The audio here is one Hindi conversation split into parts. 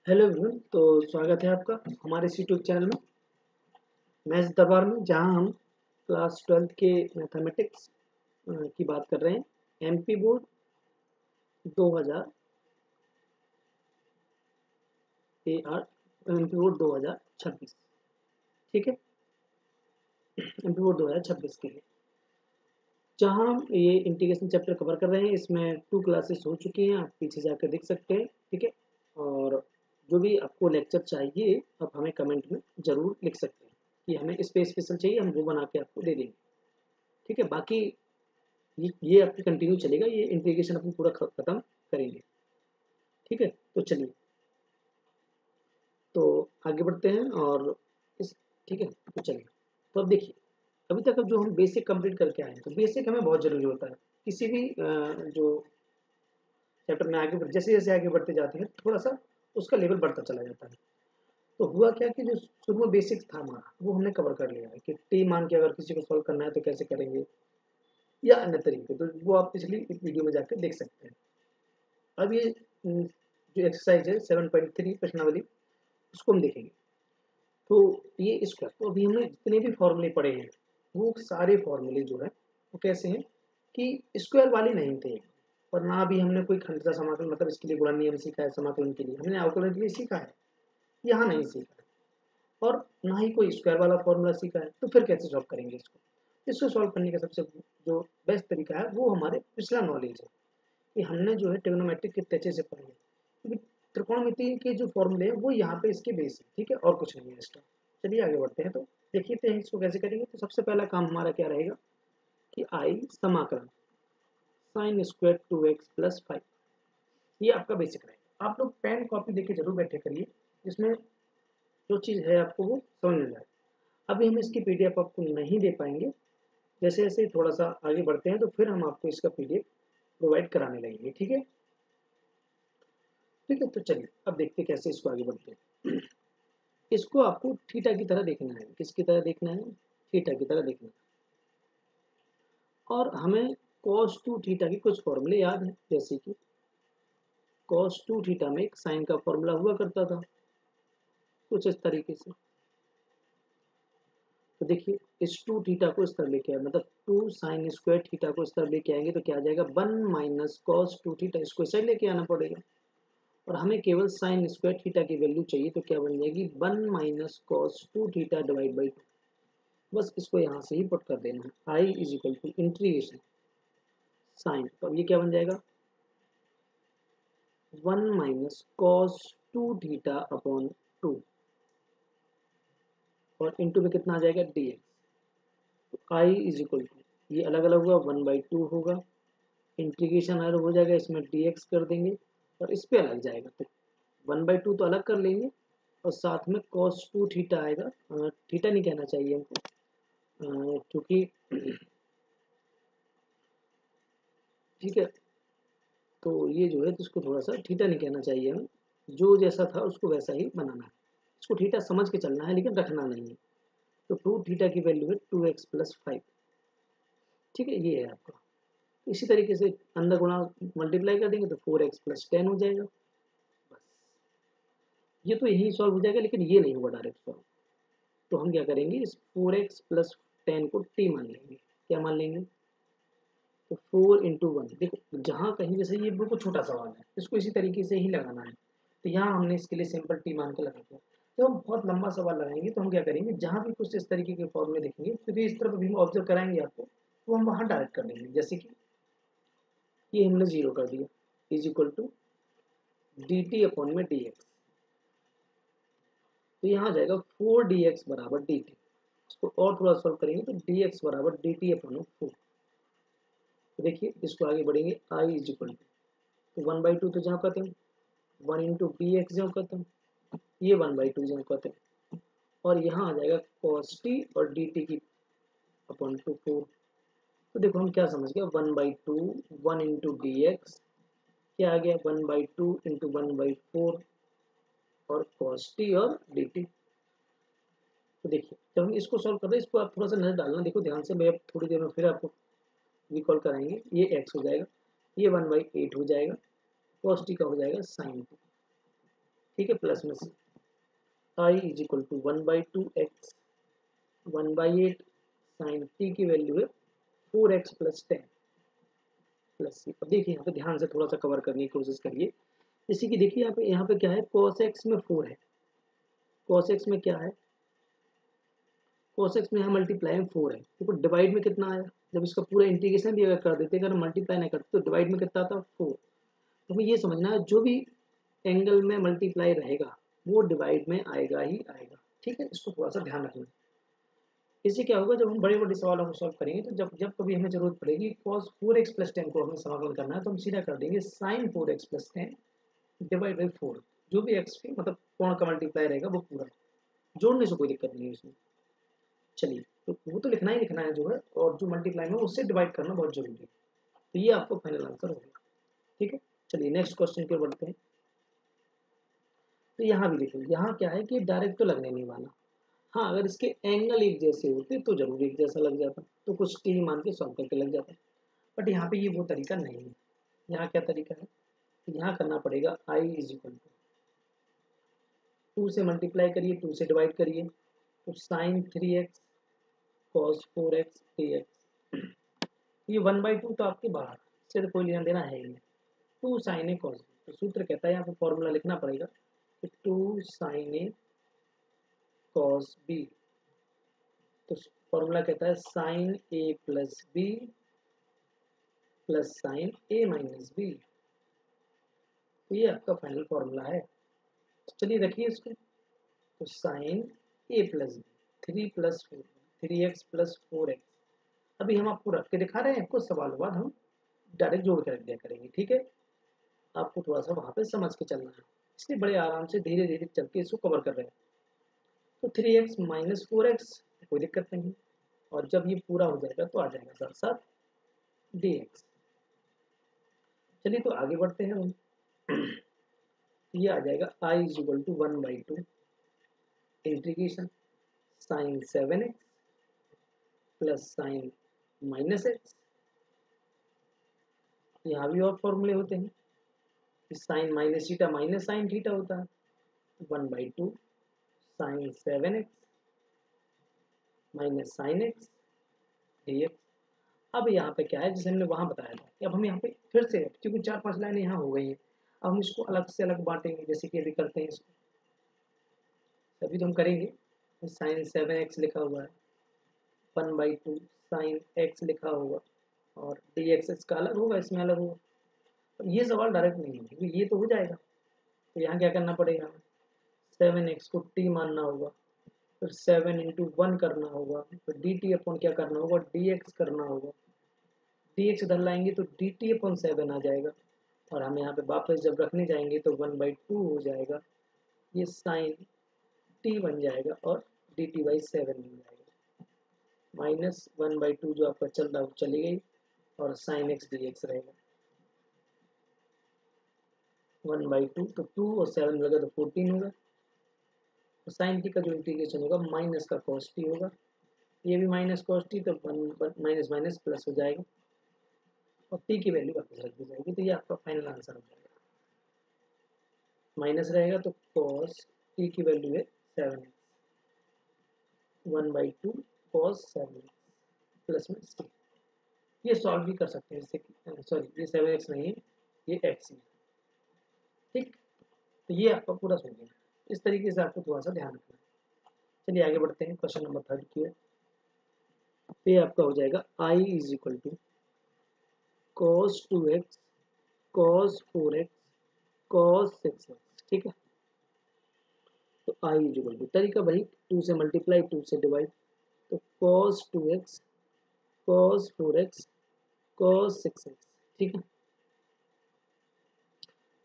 Hello everyone. तो स्वागत है आपका हमारे इस यूट्यूब चैनल में मैथ्स दरबार में, जहां हम क्लास 12th के मैथमेटिक्स की बात कर रहे हैं। MP board 2000 MP board 2026। ठीक है, एमपी बोर्ड 2026 के लिए जहां हम ये इंटीग्रेशन चैप्टर कवर कर रहे हैं। इसमें 2 क्लासेस हो चुकी हैं, आप पीछे जाकर देख सकते हैं। ठीक है, और जो भी आपको लेक्चर चाहिए आप हमें कमेंट में ज़रूर लिख सकते हैं कि हमें इस पे स्पेशल चाहिए, हम वो बना के आपको दे देंगे। ठीक है, बाकी ये आपकी कंटिन्यू चलेगा, ये इंटीग्रेशन अपन पूरा खत्म करेंगे। ठीक है, तो चलिए तो आगे बढ़ते हैं और इस ठीक है, तो चलिए। तो अब देखिए, अभी तक अब जो हम बेसिक कंप्लीट करके आए हैं, तो बेसिक हमें बहुत ज़रूरी होता है किसी भी जो चैप्टर में आगे जैसे जैसे आगे बढ़ते जाते हैं थोड़ा सा उसका लेवल बढ़ता चला जाता है। तो हुआ क्या कि जो शुरू में बेसिक था हमारा वो हमने कवर कर लिया है कि टी मान के अगर किसी को सॉल्व करना है तो कैसे करेंगे या अन्य तरीके, तो वो आप पिछली वीडियो में जाकर देख सकते हैं। अब ये जो एक्सरसाइज है 7.3 प्रश्नावली, उसको हम देखेंगे। तो ये स्क्वायर, तो अभी हमने जितने भी फॉर्मूले पढ़े हैं वो सारे फॉर्मूले जो है वो कैसे हैं कि स्क्वायर वाले नहीं थे। और ना भी हमने कोई खंडता समाकलन, मतलब इसके लिए गुणन नियम सीखा है, समाकलन के लिए हमने अवकलन के लिए सीखा है, यहाँ नहीं सीखा है। और ना ही कोई स्क्वायर वाला फॉर्मूला सीखा है, तो फिर कैसे सॉल्व करेंगे इसको सॉल्व करने का सबसे जो बेस्ट तरीका है वो हमारे पिछला नॉलेज है कि हमने जो है ट्रिग्नोमेट्रिक कितने अच्छे से पढ़े हैं, क्योंकि त्रिकोणमिति के जो फॉर्मूले हैं वो यहाँ पे इसके बेस है। ठीक है, और कुछ नहीं है इसका। चलिए आगे बढ़ते हैं, तो देखिए हैं इसको कैसे करेंगे। तो सबसे पहला काम हमारा क्या रहेगा कि आई समाकलन साइन स्क्वायर 2x+5, ये आपका बेसिक रहेगा। आप लोग पेन कॉपी लेके जरूर बैठे करिए, जिसमें जो चीज़ है आपको वो समझ में जाए। अभी हम इसकी पीडीएफ आपको नहीं दे पाएंगे, जैसे जैसे थोड़ा सा आगे बढ़ते हैं तो फिर हम आपको इसका पीडीएफ प्रोवाइड कराने लगेंगे। ठीक है, ठीक है, तो चलिए अब देखते हैं कैसे इसको आगे बढ़ते हैं। इसको आपको थीटा की तरह देखना है। किसकी तरह देखना है? थीटा की तरह देखना है। और हमें cos 2 थीटा की कुछ फॉर्मूले याद है, जैसे कि cos 2 थीटा में एक साइन का फॉर्मूला हुआ करता था कुछ इस तरीके से। तो देखिए इस 2 थीटा को इस तरह लेके आए, मतलब 2 साइन स्क्वायर थीटा को इस तरह लेके आएंगे तो क्या आ जाएगा 1 माइनस cos 2 थीटा, इसको इस साइड लेके आना पड़ेगा। और हमें केवल साइन स्क्वायर थीटा की वैल्यू चाहिए, तो क्या बन जाएगी 1 minus cos 2 theta divide by 2। बस इसको यहाँ से ही पुट कर देना है। I is equal to integration sine, तो अब ये क्या बन जाएगा 1 माइनस cos 2 थीटा अपॉन 2, और इंटू में कितना आ जाएगा dx। तो आई इज इक्वल टू, ये अलग अलग हुआ 1/2 होगा, इंटीग्रेशन अलग हो जाएगा, इसमें dx कर देंगे और इस पे अलग जाएगा। तो 1/2 तो अलग कर लेंगे और साथ में cos 2 थीटा आएगा। थीटा नहीं कहना चाहिए हमको, क्योंकि ठीक है, तो ये जो है तो इसको थोड़ा सा थीटा नहीं कहना चाहिए हमें, जो जैसा था उसको वैसा ही बनाना है। इसको थीटा समझ के चलना है लेकिन रखना नहीं है। तो 2 थीटा की वैल्यू है 2x+5। ठीक है, ये है आपका। इसी तरीके से अंदर गुणा मल्टीप्लाई कर देंगे तो 4x+10 हो जाएगा। बस ये तो यही सॉल्व हो जाएगा, लेकिन ये नहीं होगा डायरेक्ट सॉल्व। तो हम क्या करेंगे, इस 4x+10 को t मान लेंगे। क्या मान लेंगे? तो 4 इंटू 1, देखो जहाँ कहीं जैसे ये बिल्कुल छोटा सवाल है, इसको इसी तरीके से ही लगाना है। तो यहाँ हमने इसके लिए सिंपल टी मान के लगा दिया। तो हम बहुत लंबा सवाल लगाएंगे तो हम क्या करेंगे, जहाँ भी कुछ इस तरीके के फॉर्मूले देखेंगे क्योंकि इस तरफ भी हम ऑब्जर्व कराएंगे आपको, तो हम वहाँ डायरेक्ट कर देंगे। जैसे कि ये हमने जीरो कर दिया, is equal to d t upon में डी एक्स। तो यहाँ आ जाएगा 4dx बराबर डी टी। इसको और थोड़ा सॉल्व करेंगे तो dx बराबर डी टी अपॉन 4। तो देखिए इसको आगे बढ़ेंगे, आई इज इक्वल टू 1/2 तो जहाँ कहते हैं 1 इंटू डी एक्स जो कहते हैं, ये 1/2 जो कहते हैं, और यहाँ आ जाएगा cos t और dt की अपॉन 4। तो देखो हम क्या समझ गए, 1/2 1 इंटू डी एक्स, क्या आ गया 1/2 इंटू 1/4 और cos t और dt। तो देखिए जब हम इसको सॉल्व कर रहे हैं, इसको आप थोड़ा सा नजर डालना, देखो ध्यान से, मैं थोड़ी देर में फिर आपको रिकॉल कराएंगे। ये x हो जाएगा, ये 1/8 हो जाएगा, cos t का हो जाएगा sin t। ठीक है, प्लस में C I is equal to 1/2x 1/8 sine T की वैल्यू है 4x प्लस 10 प्लस सी। अब देखिए यहाँ पे ध्यान से थोड़ा सा कवर करने की कोशिश करिए। जैसे कि देखिए यहाँ पे क्या है, cos x में 4 है, cos x में क्या है, cos x में यहाँ मल्टीप्लाई में 4 है, देखो डिवाइड में कितना आया, जब इसका पूरा इंटीग्रेशन भी अगर कर देते, अगर मल्टीप्लाई नहीं करते तो डिवाइड में कितना आता 4। तो हमें ये समझना है जो भी एंगल में मल्टीप्लाई रहेगा वो डिवाइड में आएगा ही आएगा, ठीक है, इसको थोड़ा सा ध्यान रखना। इससे क्या होगा, जब हम बड़े बड़े सवालों को सॉल्व करेंगे तो जब जब कभी हमें जरूरत पड़ेगी cos 4x प्लस 10 को हमें समाकलन करना है तो हम सीधा कर देंगे sin 4x plus 10 divide by 4, जो भी x पे मतलब कोण का मल्टीप्लाई रहेगा वो पूरा, जोड़ने से कोई दिक्कत नहीं है इसमें। चलिए, तो वो तो लिखना ही लिखना है जो है, और जो मल्टीप्लाई में उससे डिवाइड करना बहुत जरूरी है। तो ये आपको फाइनल आंसर होगा, ठीक है। चलिए नेक्स्ट क्वेश्चन की ओर बढ़ते हैं। तो यहाँ भी देखिए, यहाँ क्या है कि डायरेक्ट तो लगने नहीं वाला, हाँ अगर इसके एंगल एक जैसे होते तो जरूर एक जैसा लग जाता, तो कुछ टी मान के सॉल्व करके लग जाता, बट यहाँ पे ये वो तरीका नहीं है। यहाँ क्या तरीका है, यहाँ करना पड़ेगा आई इज इक्वल टू 2 से मल्टीप्लाई करिए, 2 से डिवाइड करिए, तो sign 3x cos 4x dx, ये 1/2 तो आपके बाहर से तो कोई लेना देना है ही नहीं, 2 साइन ए कॉस, तो सूत्र कहता है यहाँ पे फॉर्मूला लिखना पड़ेगा कि 2 साइन ए कॉस बी, तो फॉर्मूला कहता है साइन ए प्लस बी प्लस साइन ए माइनस बी, तो ये आपका फाइनल फॉर्मूला है। चलिए रखिए इसको, तो साइन ए plus B 3x plus 4x, अभी हम आपको रख के दिखा रहे हैं, कुछ सवालों बाद हम डायरेक्ट जोड़ कर रख दिया करेंगे, ठीक है। आपको थोड़ा सा वहाँ पे समझ के चलना है, इसलिए बड़े आराम से धीरे धीरे चल के इसको कवर कर रहे हैं। तो 3x माइनस 4x कोई दिक्कत नहीं, और जब ये पूरा हो जाएगा तो आ जाएगा साथ साथ dx। चलिए तो आगे बढ़ते हैं हम। ये आ जाएगा i is equal to 1/2 integration sine 7x plus sine minus x, यहाँ भी और फॉर्मूले होते हैं, sine minus theta minus sine theta होता है, 1/2 sine 7x minus sine x dx। अब यहाँ पे क्या है, जैसे हमने वहाँ बताया था कि अब हम यहाँ पे फिर से, क्योंकि 4-5 लाइनें यहाँ हो गई हैं, अब हम इसको अलग से अलग बांटेंगे, जैसे कि अभी करते हैं इसको, तभी तो हम करेंगे। साइन 7x लिखा हुआ है, 1/2 साइन x लिखा होगा, और dx इसका अलग होगा, इसमें अलग होगा। अब ये सवाल डायरेक्ट नहीं है क्योंकि ये तो हो जाएगा, तो यहाँ क्या करना पड़ेगा, 7x को t मानना होगा, फिर 7 इंटू 1 करना होगा, फिर dt अपॉन क्या करना होगा, dx करना होगा, dx इधर लाएंगे तो dt अपॉन 7 आ जाएगा, और हम यहाँ पे वापस जब रखने जाएंगे तो 1/2 हो जाएगा, ये साइन t बन जाएगा और dt/7 बन जाएगा, माइनस 1/2 जो आपका चल रहा है वो चली गई, और साइन x dx रहेगा 1/2, तो 2 और 7 लगा तो 14 होगा, तो साइन टी का जो इंटीग्रेशन होगा माइनस का कॉस टी होगा, ये भी माइनस कॉस टी, तो माइनस माइनस प्लस हो जाएगा, और टी की वैल्यू वापस रख दी जाएगी, तो ये आपका फाइनल आंसर हो जाएगा। माइनस रहेगा तो कॉस टी की वैल्यू है 7x 1/2 कॉस 7x प्लस में सी, ये सॉल्व भी कर सकते हैं, जैसे सॉरी ये 7x नहीं है, ये x है, ठीक। तो ये आपका पूरा सॉल्व है, इस तरीके से आपको थोड़ा सा ध्यान रखना है। चलिए आगे बढ़ते हैं क्वेश्चन नंबर 3 की ओर। ये आपका हो जाएगा i is equal to cos 2x cos 4x cos 6x, ठीक है। तो i इज इक्वल टू, तरीका वही, 2 से मल्टीप्लाई 2 से डिवाइड, तो cos 2x cos 4x cos 6x, ठीक है।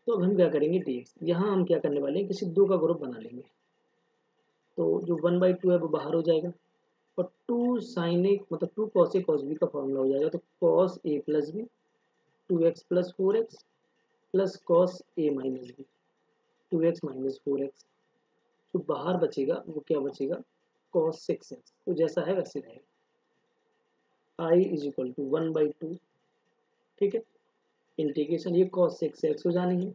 तो अब हम क्या करेंगे dx, यहाँ हम क्या करने वाले हैं, किसी दो का ग्रुप बना लेंगे, तो जो 1/2 है वो बाहर हो जाएगा, और 2 साइन ए मतलब 2 cos ए cos b का फॉर्मूला हो जाएगा, तो cos a plus b 2x plus 4x plus cos a minus b 2x minus 4x, जो बाहर बचेगा वो क्या बचेगा, cos 6x, तो जैसा है वैसे रहेगा। i इज इक्वल टू 1/2, ठीक है, इंटीग्रेशन ये cos 6x हो जानी है,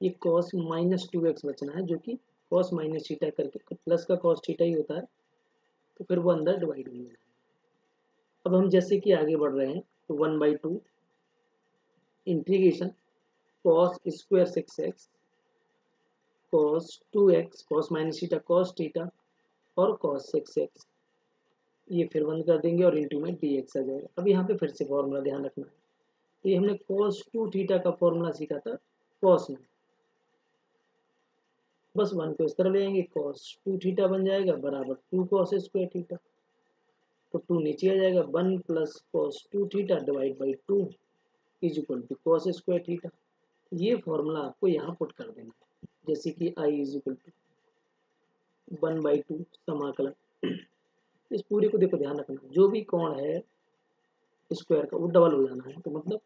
ये कॉस माइनस 2x बचना है, जो कि कॉस माइनस थीटा करके प्लस का कॉस थीटा ही होता है, तो फिर वो अंदर डिवाइड हो जाएगा। अब हम जैसे कि आगे बढ़ रहे हैं तो 1/2 integration cos square 6x cos 2x cos minus theta cos theta और कॉस 6x, ये फिर बंद कर देंगे और इंटू में dx आ जाएगा। अब यहाँ पे फिर से फॉर्मूला ध्यान रखना है, तो ये हमने कॉस 2 थीटा का फॉर्मूला सीखा था कॉस में, बस 1 को इस तरह ले आएंगे, कॉस 2 थीटा बन जाएगा बराबर 2 कॉस स्क्वायर थीटा, तो 2 नीचे आ जाएगा, 1 plus cos 2 theta divide by 2 is equal to cos square theta. ये फॉर्मूला आपको यहाँ पुट कर देना है, जैसे कि i इज इक्वल टू 1/2 समाकलन, इस पूरे को देखो ध्यान रखना, जो भी कोण है स्क्वायर का वो डबल हो जाना है, तो मतलब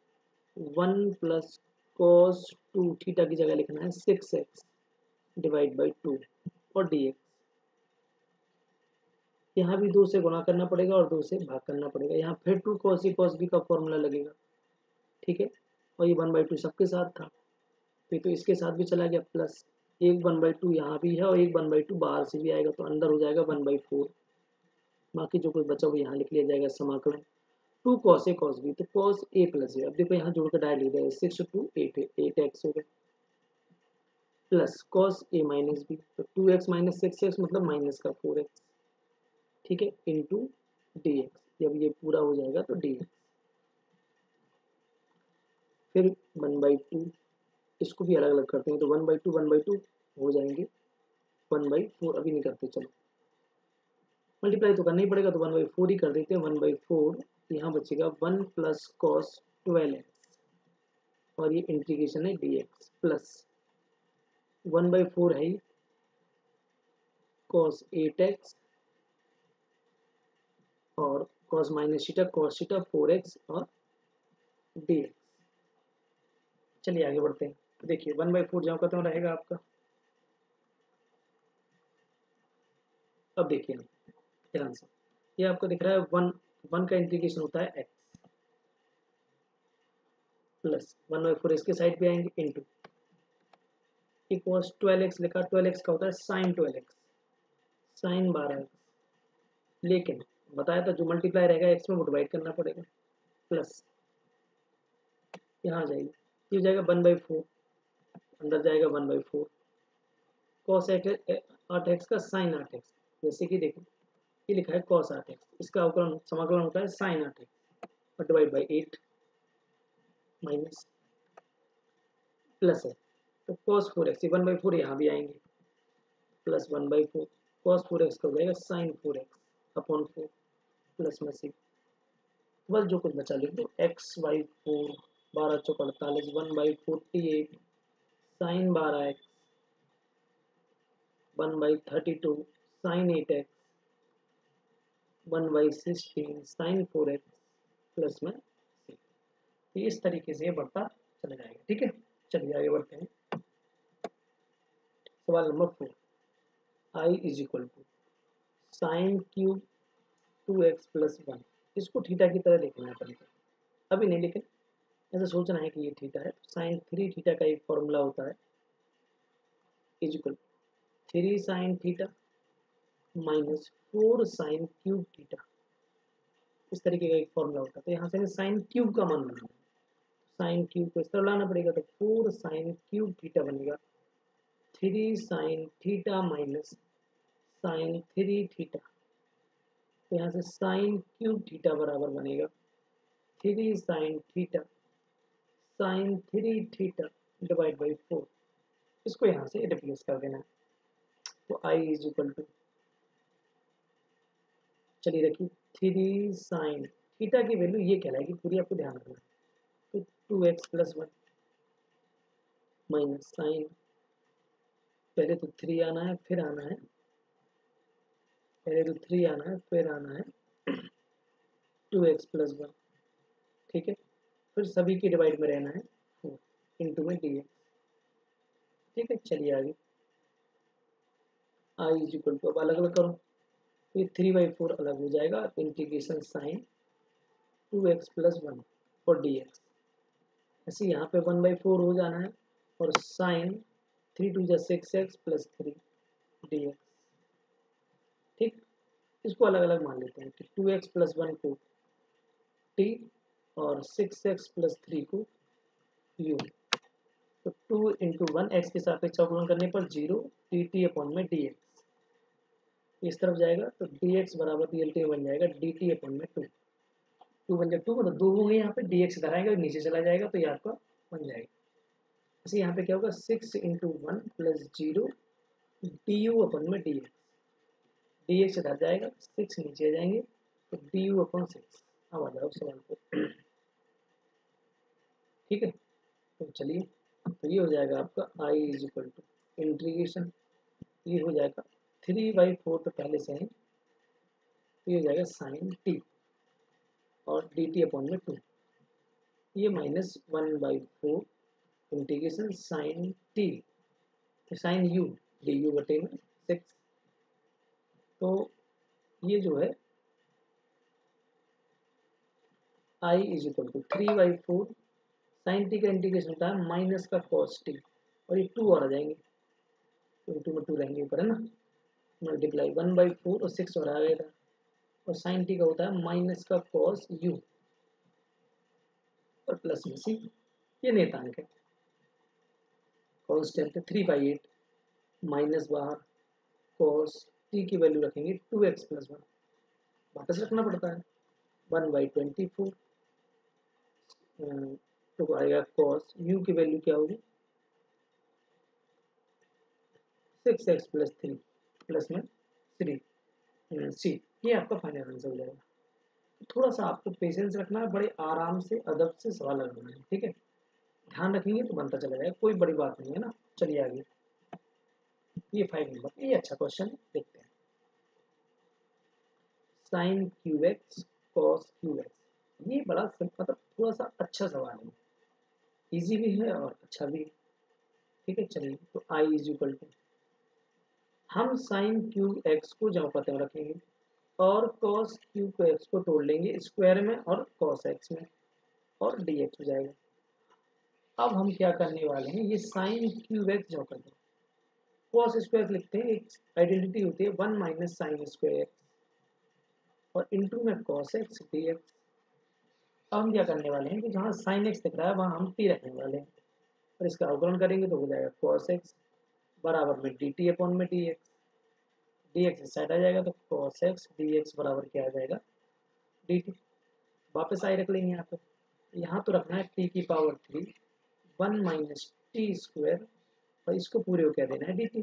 1 प्लस कॉस 2 थीटा की जगह लिखना है 6x डिवाइड बाई 2 और dx, यहाँ भी 2 से गुणा करना पड़ेगा और 2 से भाग करना पड़ेगा, यहाँ फिर 2 cos a cos b का फॉर्मूला लगेगा, ठीक है। और ये 1/2 सबके साथ था, तो इसके साथ भी चला गया, प्लस एक 1/2 यहाँ भी है और एक 1/2 बाहर से भी आएगा, तो अंदर हो जाएगा 1/4, बाकी जो कुछ बचा वो यहाँ लिख लिया जाएगा समाकलन 2 cos a cos b, तो cos a प्लस a, अब देखो यहाँ जोड़ कर डायरेक्ट लिख दिया 6 to 8x हो गया, plus cos a minus b, तो 2x माइनस 6x मतलब माइनस का 4x, ठीक है, इंटू dx, जब ये पूरा हो जाएगा तो dx, फिर 1/2, इसको भी अलग अलग करते हैं, तो 1/2 हो जाएंगे, 1/4 अभी नहीं करते, चलो मल्टीप्लाई तो करना ही पड़ेगा, तो 1/4 ही कर देते हैं, 1/4 यहाँ बचेगा 1 प्लस कॉस 12x और ये इंटीग्रेशन है dx प्लस 1/4 है कॉस 8x और cos minus theta cos theta 4x और dx। चलिए आगे बढ़ते हैं, देखिए 1/4 जहाँ खत्म रहेगा आपका, अब देखिए ध्यान से, ये आपको दिख रहा है 1 का इंटीग्रेशन होता है x प्लस 1/4 इसके साइड पे आएंगे इंटू इक्वल्स 12x लिखा, 12x का होता है साइन 12x, साइन 12x, लेकिन बताया था जो मल्टीप्लाई रहेगा x में वो डिवाइड करना पड़ेगा, प्लस यहाँ आ जाएगी, ये जाएगा 1/4, अंदर जाएगा 1/4 कॉस 8x का साइन 8x, जैसे कि देखो ये लिखा है कॉस 8x, इसका अवकलन समाकलन होता है साइन 8x और डिवाइड बाई 8 माइनस प्लस है, तो कॉस 4x, 1/4 यहाँ भी आएंगे, प्लस 1/4 कॉस 4x का हो जाएगा साइन 4x अपॉन 4 प्लस में से, बस जो कुछ बचा लिख दो, x/4 12 चौक 48 1/48 sine 12x 1/32 sine 8x 1/16 sine 4x plus में 6, तो इस तरीके से ये बढ़ता चला जाएगा, ठीक है। चलिए आगे बढ़ते हैं, सवाल number 4, i is equal to sine cube 2x plus 1, इसको थीटा की तरह देखना है पहले, अभी नहीं, लेकिन ऐसा सोचना है कि ये थीटा है, साइन 3 थीटा का एक फॉर्मूला होता है is equal 3 sine theta minus 4 sign cube theta, इस तरीके का एक फॉर्मूला होता है, तो यहाँ से हमें साइन क्यूब का मान बनाना है, साइन क्यूब को इस तरह लाना पड़ेगा, तो 4 साइन क्यूब थीटा बनेगा 3 sine theta minus sine 3 theta, तो यहाँ से साइन क्यूब थीटा बराबर बनेगा 3 sine theta sine 3 theta divide by 4, इसको यहाँ से रिप्लेस कर देना है, तो i इज इक्वल टू, चलिए रखिए 3 साइन थीटा की वैल्यू ये कहलाएगी पूरी, आपको ध्यान रखना है, तो 2x प्लस 1 माइनस साइन, पहले तो 3 आना है फिर आना है, पहले तो 3 आना है फिर आना है 2x प्लस 1, ठीक है, फिर सभी की डिवाइड में रहना है 4 इंटू में dx, ठीक है। चलिए आगे i इज इक्वल टू, अब अलग अलग करो, ये 3/4 अलग हो जाएगा, इंटीग्रेशन साइन 2x प्लस 1 और dx, ऐसे यहाँ पे 1/4 हो जाना है, और साइन 3 2 6x प्लस 3 dx। ठीक, इसको अलग अलग मान लेते हैं कि 2x प्लस 1 को t और 6x प्लस 3 को u। तो 2 इंटू 1 एक्स के सापेक्ष अवकलन करने पर 0 dt अपॉन में dx इस तरफ जाएगा, तो dx बराबर रियल टी बन जाएगा dt अपॉन में 2। 2 बन जाएगा 2, मतलब 2 होंगे यहाँ पे, dx इधर आएगा नीचे चला जाएगा, तो ये आपका बन जाएगा। इसे यहाँ पे क्या होगा 6 इंटू 1 प्लस 0 du अपॉन में dx। dx इधर जाएगा, 6 नीचे आ जाएंगे, तो du अपॉन 6। अब आ जाओ सवाल पे। ठीक है, तो चलिए, तो ये हो जाएगा आपका i is equal to integration, ये हो जाएगा 3/4, तो पहले से है, तो ये हो जाएगा साइन t और dt अपॉन में 2, ये minus 1/4 integration sine t, sine u du बटे में 6। तो ये जो है i is equal to 3/4 sine t का इंटीग्रेशन होता है माइनस का कॉस t, और ये 2 और आ जाएंगे, तो 2 में 2 रहेंगे ऊपर है ना, मल्टीप्लाई 1/4 और 6 और आ गया था, और साइन t का होता है माइनस का कॉस u और प्लस में c। ये नियतांक है, कांस्टेंट है 3/8 माइनस बाहर कॉस t की वैल्यू रखेंगे 2x प्लस 1, वापस रखना पड़ता है 1/24, तो आएगा कॉस u की वैल्यू क्या होगी 6x प्लस 3 प्लस में 3 c। ये आपका फाइनल आंसर हो जाएगा। थोड़ा सा आपको पेशेंस रखना है, बड़े आराम से अदब से सवाल लगाना है, ठीक है, ध्यान रखेंगे तो बनता चला जाएगा, कोई बड़ी बात नहीं है ना। चलिए आगे, ये 5 नंबर, ये अच्छा क्वेश्चन देखते हैं। Sine cube x cos cube x, ये बड़ा मतलब थोड़ा सा अच्छा सवाल है, इजी भी है और अच्छा भी है। ठीक है, चलिए, तो आई इज इक्वल टू, हम साइन क्यू एक्स को जमा पते में रखेंगे और कॉस क्यू एक्स को तोड़ लेंगे स्क्वायर में और कॉस एक्स में, और डी एक्स हो जाएगा। अब हम क्या करने वाले हैं, ये साइन क्यू एक्स जमा कर दो, कॉस स्क्वायर लिखते हैं, एक आइडेंटिटी होती है 1 माइनस साइन स्क्वायर और इंटू में कॉस एक्स डी एक्स। अब हम क्या करने वाले हैं कि जहाँ साइन एक्स दिख रहा है वहाँ हम टी रखने वाले हैं, और इसका अवकलन करेंगे तो हो जाएगा कॉस एक्स बराबर में डी टी अपॉन में डी एक्स, डी एक्स इस साइड आ जाएगा, तो कॉस एक्स डी एक्स बराबर क्या आ जाएगा डी टी। वापस आई रख लेंगे यहाँ पे, यहाँ तो रखना है टी की पावर 3 1 माइनस टी स्क्वायर, और इसको पूरे को क्या देना है डी टी,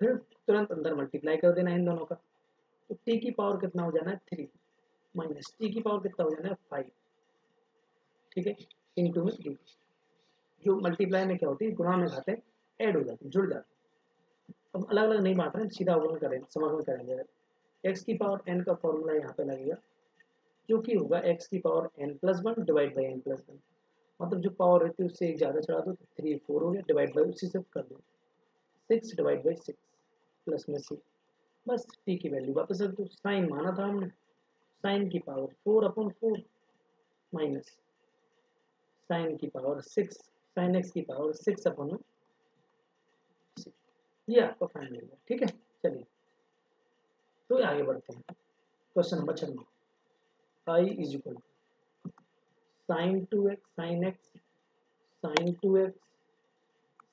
फिर तुरंत अंदर मल्टीप्लाई कर देना है इन दोनों का, तो टी की पावर कितना हो जाना है 3 माइनस टी की पावर कितना हो जाना है 5, ठीक है, इंटू में डी। जो मल्टीप्लाई में क्या होती है, गुणा में खाते हैं ऐड हो जाते हैं, जुड़ जाते हैं। अब अलग अलग नहीं बांट रहे हैं, सीधा अवकलन करेंगे, समाकलन करेंगे। एक्स की पावर एन का फॉर्मूला यहाँ पे लगेगा, जो कि होगा एक्स की power n plus 1 divide by n plus 1, मतलब जो पावर रहती है उससे एक ज़्यादा चढ़ा दो तो 3 4 हो गया, डिवाइड बाई उसी से कर दो 6 डिवाइड बाई 6 प्लस में सी, बस टी की वैल्यू वापस रख दो, साइन माना था हमने, साइन की पावर 4/4 माइनस साइन की पावर 6 साइन एक्स की पावर 6/6, ये आपका फाइनल है, ठीक है। चलिए, तो आगे बढ़ते हैं, question number 6, i is equal to sine 2x sine x sine 2x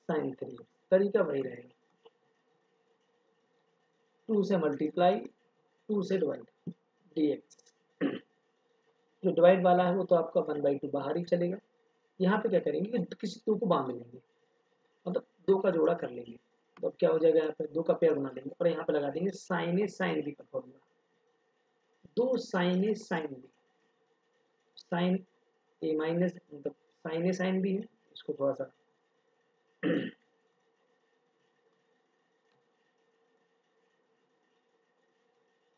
sine 3, तरीका वही रहेगा, 2 से मल्टीप्लाई 2 से डिवाइड dx, जो डिवाइड वाला है वो तो आपका 1/2 बाहर ही चलेगा। यहाँ पे क्या करेंगे कि किसी 2 को बांध लेंगे, मतलब 2 का जोड़ा कर लेंगे, तो अब क्या हो जाएगा, यहाँ पे 2 का पेयर बना लेंगे और यहाँ पे लगा देंगे साइन ए साइन बी का फॉर्मूला, 2 साइन ए साइन बी, साइन ए माइनस मतलब साइन ए साइन बी है, इसको थोड़ा सा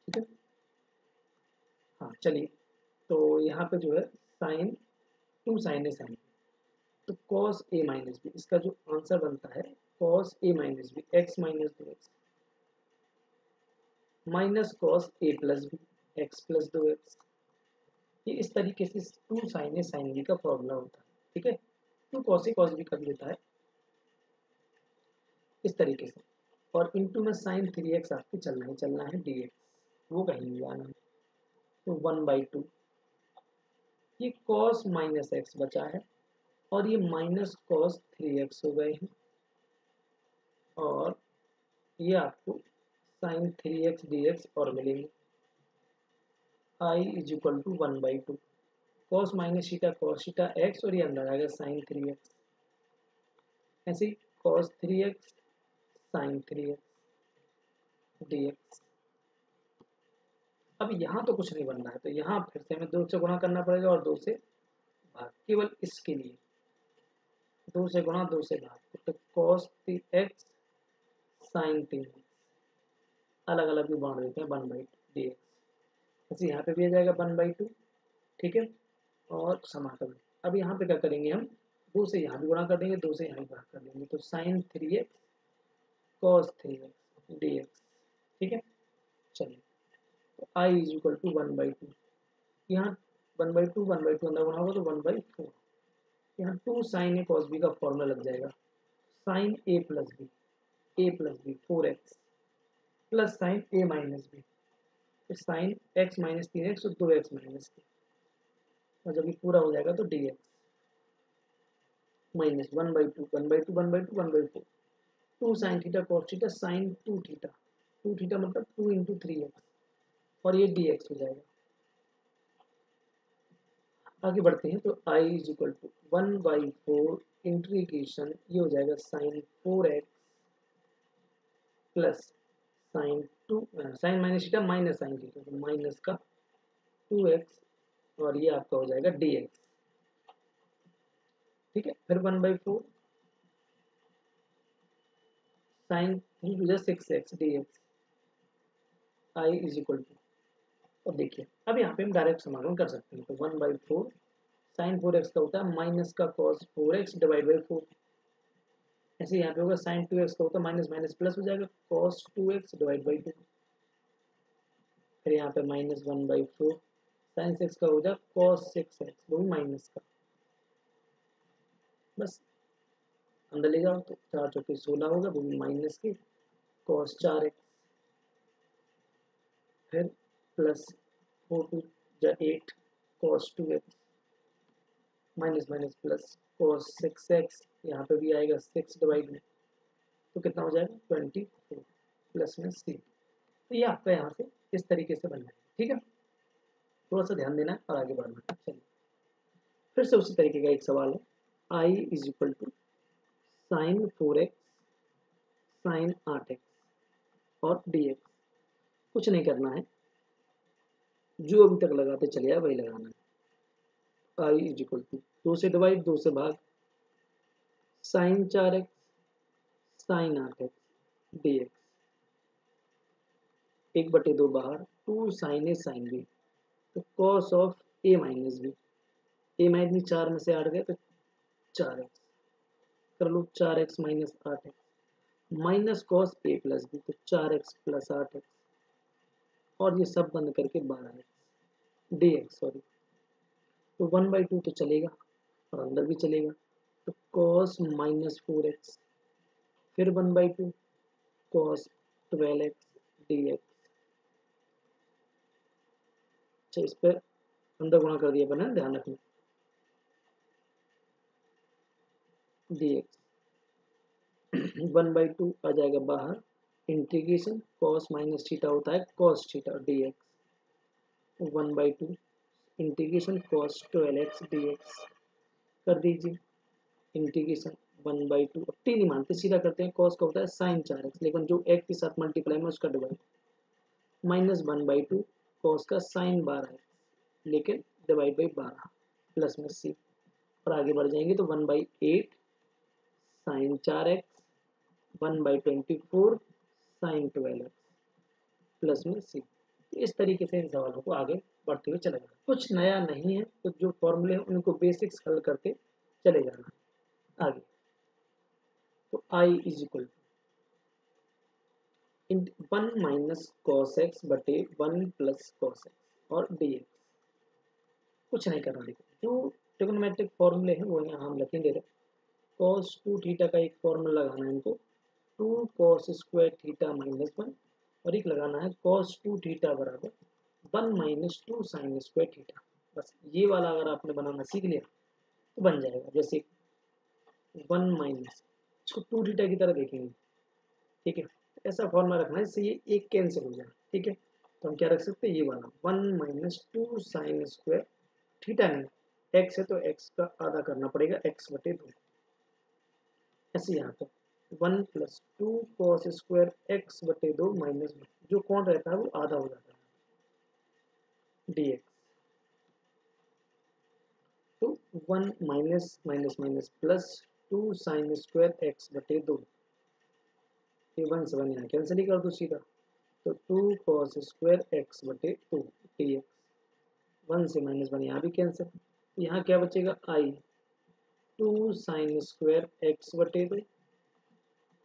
ठीक है, हाँ चलिए, तो यहाँ पे जो है साइन 2 साइन ए साइन, तो कॉस ए माइनस बी, इसका जो आंसर बनता है cos A minus B X minus 2x minus cos A plus B X plus 2x। ये इस तरीके से 2 साइन ए साइन बी का फॉर्मूला होता है, ठीक है। टू कॉस ए कॉस बी का भी होता है इस तरीके से, और इंटू में साइन 3x आपके चलना है dx, वो कहीं नहीं जाना है। तो 1/2 ये cos माइनस एक्स बचा है और ये माइनस cos 3x हो गए हैं, और ये आपको साइन 3x dx और मिलेंगे। I is equal to 1/2 cos minus theta x, और ये अंदर आएगा साइन 3x, ऐसे ही cos 3x sign 3x dx। अब यहाँ तो कुछ नहीं बन रहा है, तो यहाँ फिर से हमें 2 से गुणा करना पड़ेगा और 2 से भाग, केवल इसके लिए 2 से गुणा 2 से भाग, तो cos 3x साइन 3x अलग अलग भी बांट देते हैं 1/2 dx, ऐसे यहाँ पे भी आ जाएगा 1/2, ठीक है, और समाकलन। अब यहाँ पे क्या करेंगे हम, 2 से यहाँ भी गुणा कर देंगे, 2 से यहाँ भी भाग कर देंगे, तो sign 3x cos 3x dx, ठीक है। चलिए, तो I इज इक्वल टू 1/2, यहाँ 1/2 अंदर गुणा होगा तो 1/4, यहाँ 2 साइन ए कॉस बी का फॉर्मूला लग जाएगा, साइन ए plus B 4x plus sine ए माइनस बी, तो साइन x माइनस 3x और 2x माइनस 3, और जब ये पूरा हो जाएगा तो dx minus 1/2 2 sine theta cos theta sine 2 theta मतलब 2 इंटू 3x, और ये dx हो जाएगा। आगे बढ़ते हैं, तो I is equal to 1/4 integration, ये हो जाएगा sine 4x plus sine 2 sine minus theta minus sine theta, तो माइनस का 2x, और ये आपका हो जाएगा dx, ठीक है। फिर 1/4 sine 3 6x dx, I is equal to, और देखिए अब यहाँ पे हम डायरेक्ट समाकलन कर सकते हैं, तो 1/4 साइन 4x का होता है माइनस का cos 4x डिवाइड बाई 4, ऐसे यहाँ पे होगा साइन 2x का होता है माइनस माइनस प्लस हो जाएगा cos 2x डिवाइड बाई 2, फिर यहाँ पे माइनस 1/4 साइन 6 का हो जाएगा cos 6x, वो भी माइनस का, बस अंदर ले जाओ तो 4 चौके 16 होगा, वो भी माइनस के cos 4x, फिर plus 4 2 8 cos 2x minus minus plus cos 6x, यहाँ पे भी आएगा 6 डिवाइड में, तो कितना हो जाएगा 24 प्लस में c, तो ये आपका यहाँ से इस तरीके से बनना है, ठीक है। थोड़ा सा ध्यान देना है और आगे बढ़ना है। चलिए फिर से उसी तरीके का एक सवाल है, I is equal to sine 4x sine 8x और dx, कुछ नहीं करना है, जो अभी तक लगाते चले आए वही लगाना है। I इज इक्वल टू 2 से डिवाइड 2 से भाग sign 4x sine 8x dx, 1/2 बाहर 2 साइन ए साइन बी, तो cos of a minus b, a minus 4 में से 8 गए तो 4x, कर लो 4x minus 8x minus cos a plus b, तो 4x प्लस 8x, और ये सब बंद करके 12x dx, सॉरी, तो 1/2 तो चलेगा और अंदर भी चलेगा, तो cos माइनस 4x, फिर 1/2 cos 12x dx, अच्छा इस पर अंदर गुणा कर दिया बना, ध्यान रखना, dx 1/2 आ जाएगा बाहर, इंटीग्रेशन cos माइनस थीटा होता है cos theta dx, 1/2 integration cos 12x dx कर दीजिए, इंटीग्रेशन 1/2, अब t नहीं मानते सीधा करते हैं, cos का होता है साइन 4x, लेकिन जो x के साथ मल्टीप्लाई में उसका डिवाइड, माइनस 1/2 cos का साइन 12x, लेकिन डिवाइड बाई 12 प्लस में c, और आगे बढ़ जाएंगे तो 1/8 sine 4x 1/24 sine 12x plus में c, इस तरीके से इन सवालों को आगे बढ़ते हुए चले जाना, कुछ नया नहीं है, तो जो फॉर्मूले हैं उनको बेसिक्स हल करके चले जाना आगे। तो I is equal to 1 minus cos x बटे 1 प्लस कॉस एक्स और dx, कुछ नहीं करना, देखो जो ट्रिग्नोमेट्रिक फॉर्मूले हैं वो यहाँ हम लिखेंगे, cos 2 थीटा का एक फॉर्मूला लगाना है हमको, 2 cos स्क्वायर थीटा माइनस 1, और एक लगाना है cos 2 थीटा बराबर 1 माइनस 2 साइन स्क्वायर थीटा। बस ये वाला अगर आपने बनाना सीख लिया तो बन जाएगा। जैसे 1 माइनस, इसको 2 थीटा की तरह देखेंगे, ठीक है। ऐसा फॉर्मूला रखना है इससे ये एक कैंसिल हो जाए, ठीक है। तो हम क्या रख सकते हैं, ये वाला 1 माइनस 2 साइन स्क्वायर थीटा, नहीं एक्स है तो एक्स का आधा करना पड़ेगा, एक्स बटे 2। ऐसे यहाँ पर 1 प्लस 2 कॉस स्क्वायर एक्स बटे 2 माइनस 1, जो कौन रहता है वो आधा हो जाता है, डी एक्स। तो 1 minus minus minus plus 2 sine square x बटे 2, ये 1 से 1 यहाँ कैंसिल ही कर दो सीधा, तो 2 कॉस स्क्वायर एक्स बटे 2 डी एक्स। 1 से माइनस 1 यहाँ भी कैंसिल, यहाँ क्या बचेगा, आई 2 साइन स्क्वायर एक्स बटे 2,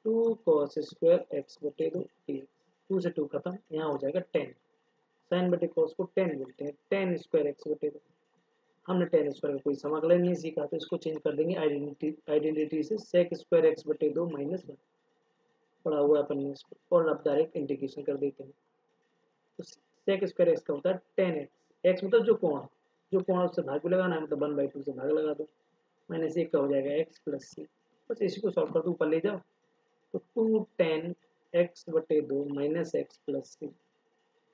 2 कॉस स्क्वायर एक्स बटे 2 डी एक्स। 2 से 2 खत्म, यहाँ हो जाएगा 10, साइन बटे कॉस को 10 बोलते हैं, 10 स्क्वायर एक्स बटे 2। हमने 10 स्क्वायर का कोई समाकलन नहीं सीखा तो इसको चेंज कर देंगे आइडेंटिटी से सेक स्क्वायर एक्स बटे 2 माइनस 1, पढ़ा हुआ अपन ने इसको, और अब डायरेक्ट इंटीग्रेशन कर देते हैं। तो सेक स्क्वायर एक्स का होता है 10 एक्स, एक्स मतलब जो कोण उससे भाग भी लगाना है, मतलब 1/2 से भाग लगा दो, माइनस 1 का हो जाएगा एक्स प्लस सी। बस इसी को सॉल्व कर दो, ऊपर ले जाओ, तो 2 10 एक्स बटे 2 माइनस एक्स प्लस सी,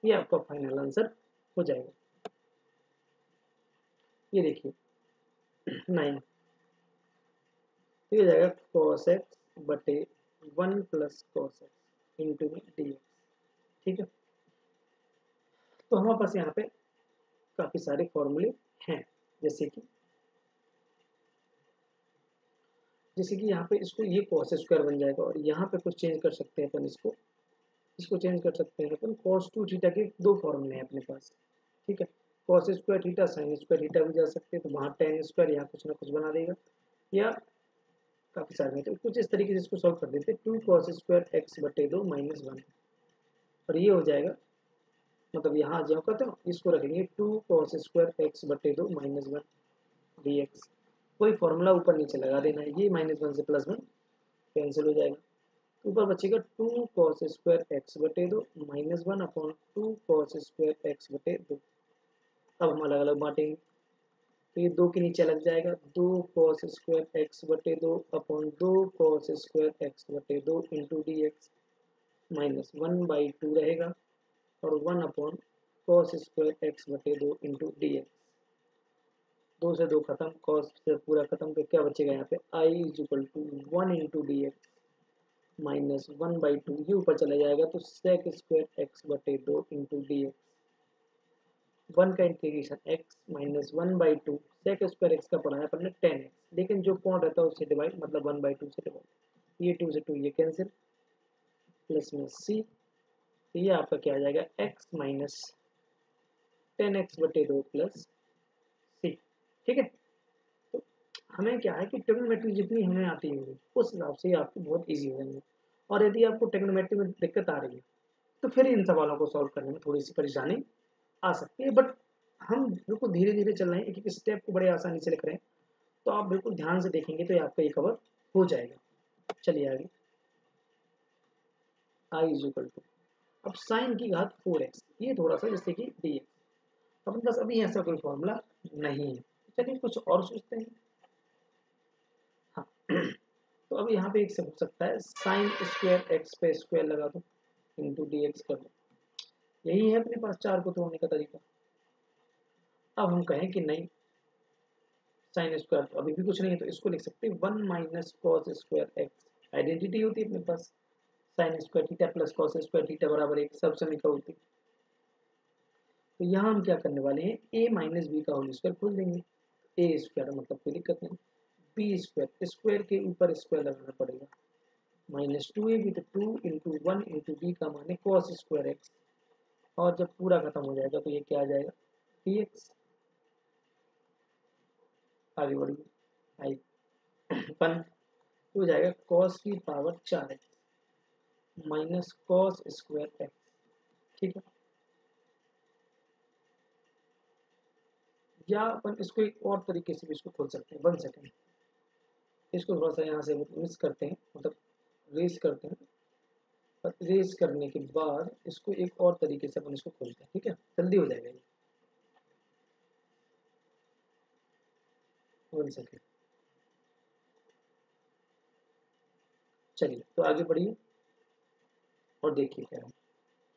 ये आपका फाइनल आंसर हो जाएगा। ये देखिए 9, तो ये हो जाएगा cos x बटे 1 प्लस cos x इंटू में डी एक्स, ठीक है। तो हमारे पास यहाँ पे काफ़ी सारे फॉर्मूले हैं, जैसे कि यहाँ पे इसको ये cos स्क्वायर बन जाएगा, और यहाँ पे कुछ चेंज कर सकते हैं अपन, इसको चेंज कर सकते हैं अपन, cos 2 थीटा के दो फॉर्मूले हैं अपने पास, ठीक है। cos square theta sine square theta भी जा सकते हैं, तो वहाँ tan स्क्वायर यहाँ कुछ ना कुछ बना देगा, या काफ़ी सारे में, तो कुछ इस तरीके से इसको सॉल्व कर देते हैं। 2 cos स्क्वायर एक्स बटे 2 माइनस 1, और ये हो जाएगा, मतलब यहाँ जो करते हो इसको रखेंगे 2 cos स्क्वायर एक्स बटे 2 माइनस 1 डी एक्स। कोई फॉर्मूला ऊपर नीचे लगा देना है, ये -1 से +1 कैंसिल हो जाएगा, ऊपर बचेगा 2 cos स्क्वायर एक्स बटे 2 minus 1 upon 2 cos square x बटे 2। अब हम अलग अलग बांटेंगे, तो ये 2 के नीचे लग जाएगा, 2 cos स्क्वायर एक्स बटे 2 अपॉन 2 cos स्क्वायर एक्स बटे 2 इंटू डी एक्स, माइनस 1/2 रहेगा, और 1 अपॉन cos स्क्वायर एक्स बटे 2 इंटू डी एक्स। 2 से 2 खत्म, cos से पूरा खत्म, तो क्या बचेगा यहाँ पे, I is equal to 1 into D X minus 1/2, ये ऊपर चला जाएगा, तो सेक स्क्वायर एक्स बटे 2 इंटू डी एक्स। 1 का integration x minus 1/2, sec square x का पढ़ा है अपन ने 10x, लेकिन जो कोण रहता है उससे डिवाइड, मतलब 1/2 से डिवाइड, ये 2 से 2 ये कैंसिल, प्लस में c, तो ये आपका क्या आ जाएगा, x माइनस 10x बटे 2 प्लस c, ठीक है। तो हमें क्या है कि ट्रिग्नोमेट्री जितनी हमें आती होगी उस हिसाब से आपको बहुत ईजी हो जाएंगे, और यदि आपको ट्रिग्नोमेट्री में दिक्कत आ रही है तो फिर इन सवालों को सॉल्व करने में थोड़ी सी परेशानी आ सकती है, बट हम बिल्कुल धीरे धीरे चल रहे हैं, एक एक स्टेप को बड़े आसानी से लिख रहे हैं, तो आप बिल्कुल ध्यान से देखेंगे तो आपका ये कवर हो जाएगा। चलिए आगे, आई इज इक्वल टू, अब साइन की घात 4x, ये थोड़ा सा जैसे कि डी एक्स, अपने पास अभी ऐसा कोई फॉर्मूला नहीं है, चलिए कुछ और सोचते हैं। हाँ तो अब यहाँ पे एक से हो सकता है, साइन स्क्वायर एक्स पे स्क्वायर लगा दो इंटू डी एक्स कर दो, यही है अपने पास चार को तोड़ने का तरीका। अब हम कहें कि नहीं, साइन स्क्वायर तो अभी भी कुछ नहीं है, तो इसको लिख सकते हैं 1 minus cos square X, identity होती है अपने पास, sine square theta plus cos square theta बराबर 1, सब समीकरण होती है। तो यहाँ हम क्या करने वाले हैं, a माइनस बी का होल स्क्वायर खोल देंगे, ए स्क्वायर मतलब कोई दिक्कत नहीं, बी स्क्वायर, स्क्वायर के ऊपर स्क्वायर लगाना पड़ेगा, माइनस 2ab, तो 2 इंटू 1 इंटू बी का माने कॉस स्क्वायर एक्स, और जब पूरा खत्म हो जाएगा तो ये क्या आ जाएगा, डी एक्स। आगे बढ़िए, आई 1 हो जाएगा cos की power 4x minus cos square x, ठीक है। या अपन इसको एक और तरीके से भी इसको खोल सकते हैं, 1 सेकेंड, इसको थोड़ा सा यहाँ से मिस करते हैं, मतलब रेस करते हैं, और रेस करने के बाद इसको एक और तरीके से अपन इसको खोलते हैं, ठीक है, जल्दी हो जाएगा ये। 1 सेकेंड, चलिए तो आगे बढ़िए और देखिए क्या है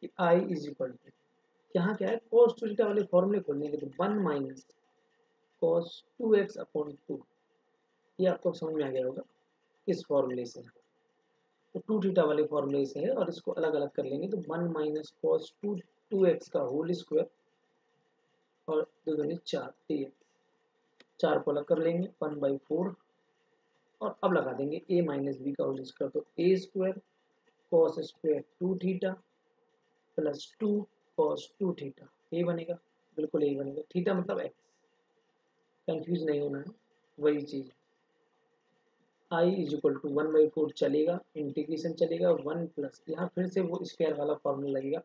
कि आई इज इक्वल टू, यहाँ क्या है, cos 2 थीटा वाले फॉर्मूले खोलने के तो 1 माइनस cos 2x अपॉन 2, ये आपको समझ में आ गया होगा किस फॉर्मूले से है। तो 2 थीटा वाले फॉर्मूले से है और इसको अलग अलग कर लेंगे तो 1 माइनस cos 2x का होल स्क्वायर और 2 दूनी 4 dx, 4 को अलग कर लेंगे 1/4 और अब लगा देंगे a माइनस बी का होल स्क्वायर, तो a square cos square 2 theta plus 2 cos 2 theta, ये बनेगा, बिल्कुल यही बनेगा, थीटा मतलब x, कंफ्यूज नहीं होना है, वही चीज। आई इज इक्वल टू 1/4 चलेगा, इंटीग्रेशन चलेगा 1 प्लस, यहाँ फिर से वो स्क्वायर वाला फॉर्मूला लगेगा,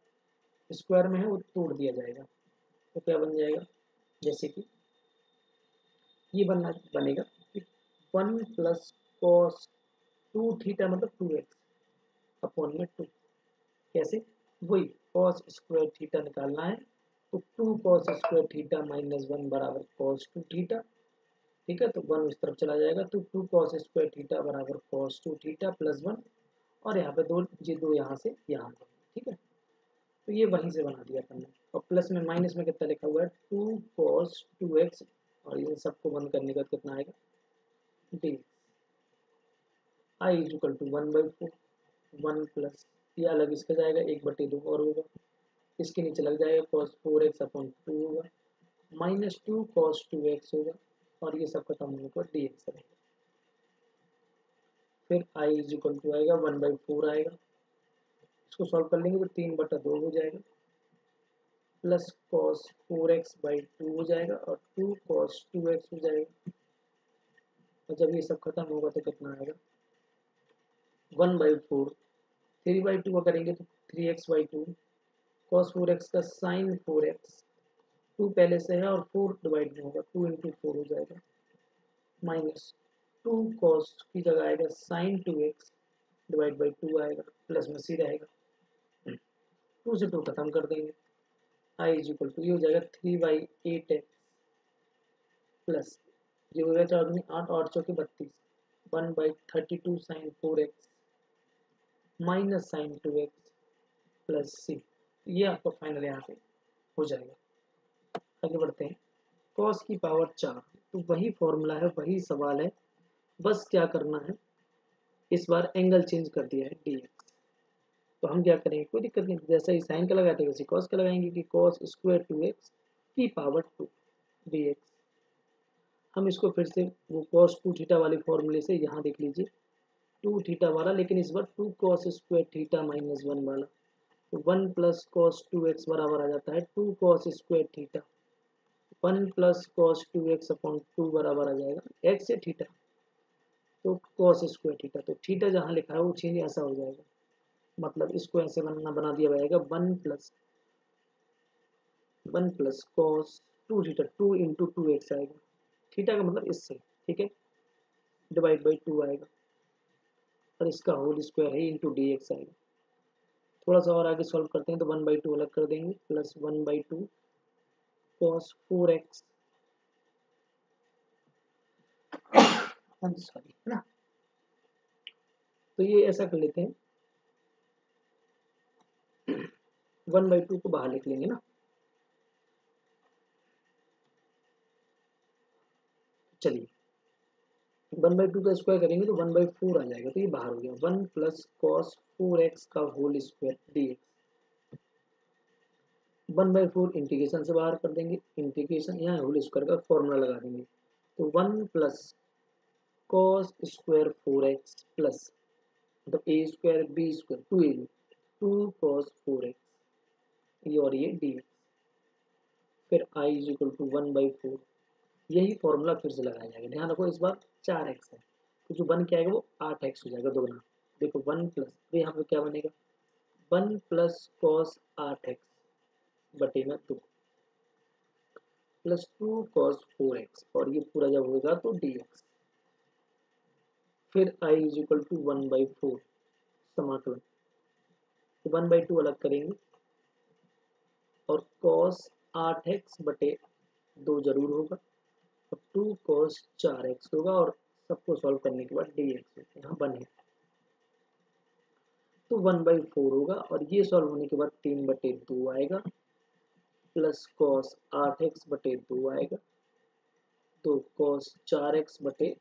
स्क्वायर में है वो तोड़ दिया जाएगा, तो क्या बन जाएगा, जैसे कि ये बनेगा कि 1 प्लस कॉस 2 थीटा मतलब 2x अपॉन में 2, कैसे, वही कॉस स्क्वायर थीटा निकालना है, तो 2 कॉस स्क्वायर थीटा माइनस 1 बराबर कॉस 2 थीटा, ठीक है, तो 1 उस तरफ चला जाएगा, तो 2 कॉस स्क्वायर थीटा बराबर कॉस 2 थीटा प्लस 1, और यहाँ पे दो, ये दो यहाँ से यहाँ पे, ठीक है, तो ये वहीं से बना दिया अपन ने, और प्लस में माइनस में कितना लिखा हुआ है 2 कॉस 2x, और ये सबको बंद करने का कितना आएगा d, I is equal to 1/4, 1 plus, ये अलग इसका जाएगा 1/2 और होगा, इसके नीचे लग जाएगा cos 4x अपॉन 2 होगा, माइनस 2 cos 2x होगा, और ये सब खत्म होने पर dx रहेगा, फिर आई इज इक्वल टू आएगा 1/4 आएगा, इसको सॉल्व कर लेंगे तो 3/2 हो जाएगा, प्लस cos 4x/2 हो जाएगा और 2 cos 2x हो जाएगा, और जब ये सब खत्म होगा तो कितना आएगा 1/4, 3/2 का करेंगे तो 3x/2, cos 4x का sin 4x, 2 पहले से है और 4 डिवाइड में होगा, 2 इंटू 4 हो जाएगा, माइनस 2 cos की जगह आएगा sin 2x डिवाइड बाई 2 आएगा, प्लस में सी रहेगा, 2 से 2 खत्म कर देंगे, आई इज इक्वल टू ये हो जाएगा 3/8x प्लस, ये हो गया 4 दूनी 8, 8 चौके 32, 1/32 sin 4x minus sin 2x plus C, ये आपका फाइनल यहाँ से हो जाएगा। आगे बढ़ते हैं, cos की पावर 4, तो वही फॉर्मूला है, वही सवाल है, बस क्या करना है, इस बार एंगल चेंज कर दिया है dx, तो हम क्या करेंगे, कोई दिक्कत नहीं, जैसा ही साइन का लगाते हैं वैसे cos का लगाएंगे कि cos स्क्वायर 2x की पावर 2 dx, हम इसको फिर से वो cos 2 थीटा वाले फॉर्मूले से यहाँ देख लीजिए 2 थीटा वाला, लेकिन इस बार 2 cos स्क्वायर थीटा माइनस 1 वाला, तो 1 प्लस cos 2x बराबर आ जाता है 2 cos square theta, 1 plus cos 2x upon 2 बराबर आ जाएगा x से थीटा, तो cos स्क्वायर थीटा, तो थीटा जहाँ लिखा है वो चेंज ऐसा हो जाएगा, मतलब इसको ऐसे बना दिया जाएगा 1 plus cos 2 theta, 2 into 2x आएगा, थीटा का मतलब इससे, ठीक है, डिवाइड बाई 2 आएगा, और इसका होल स्क्वायर है इंटू डी एक्स आएगा, थोड़ा सा और आगे सॉल्व करते हैं तो 1/2 अलग कर देंगे, प्लस 1/2 cos 4x, सॉरी है ना, तो ये ऐसा कर लेते हैं 1/2 को बाहर लिख लेंगे ना, चलिए 1/2 का स्क्वायर करेंगे तो 1/4 आ जाएगा, तो ये बाहर हो गया, 1 प्लस cos 4x का होल स्क्वायर dx, 1/4 इंटीग्रेशन से बाहर कर देंगे, इंटीग्रेशन यहाँ होल स्क्वायर का फॉर्मूला लगा देंगे, तो 1 plus cos square 4x plus, मतलब a square b square 2ab, 2 cos 4x, ये और ये dx, फिर i इज इक्वल टू 1/4, यही फॉर्मूला फिर से लगाया जाएगा, ध्यान रखो इस बार 4x है, तो जो बन के आएगा वो 8x हो जाएगा दोगुना, देखो 1 प्लस, तो यहाँ पे क्या बनेगा 1 प्लस कॉस 8x बटे में 2 प्लस 2 cos 4x, और ये पूरा जब होगा तो dx, फिर i इज इक्वल टू 1/4 समाकलन, तो 1/2 अलग करेंगे और cos 8x बटे 2 जरूर होगा और 2 cos 4x होगा और सबको सॉल्व करने के बाद dx यहाँ 1 है तो 1/4 होगा और ये सॉल्व होने के बाद 3/2 आएगा प्लस cos 8x बटे 2 आएगा तो cos 4x बटे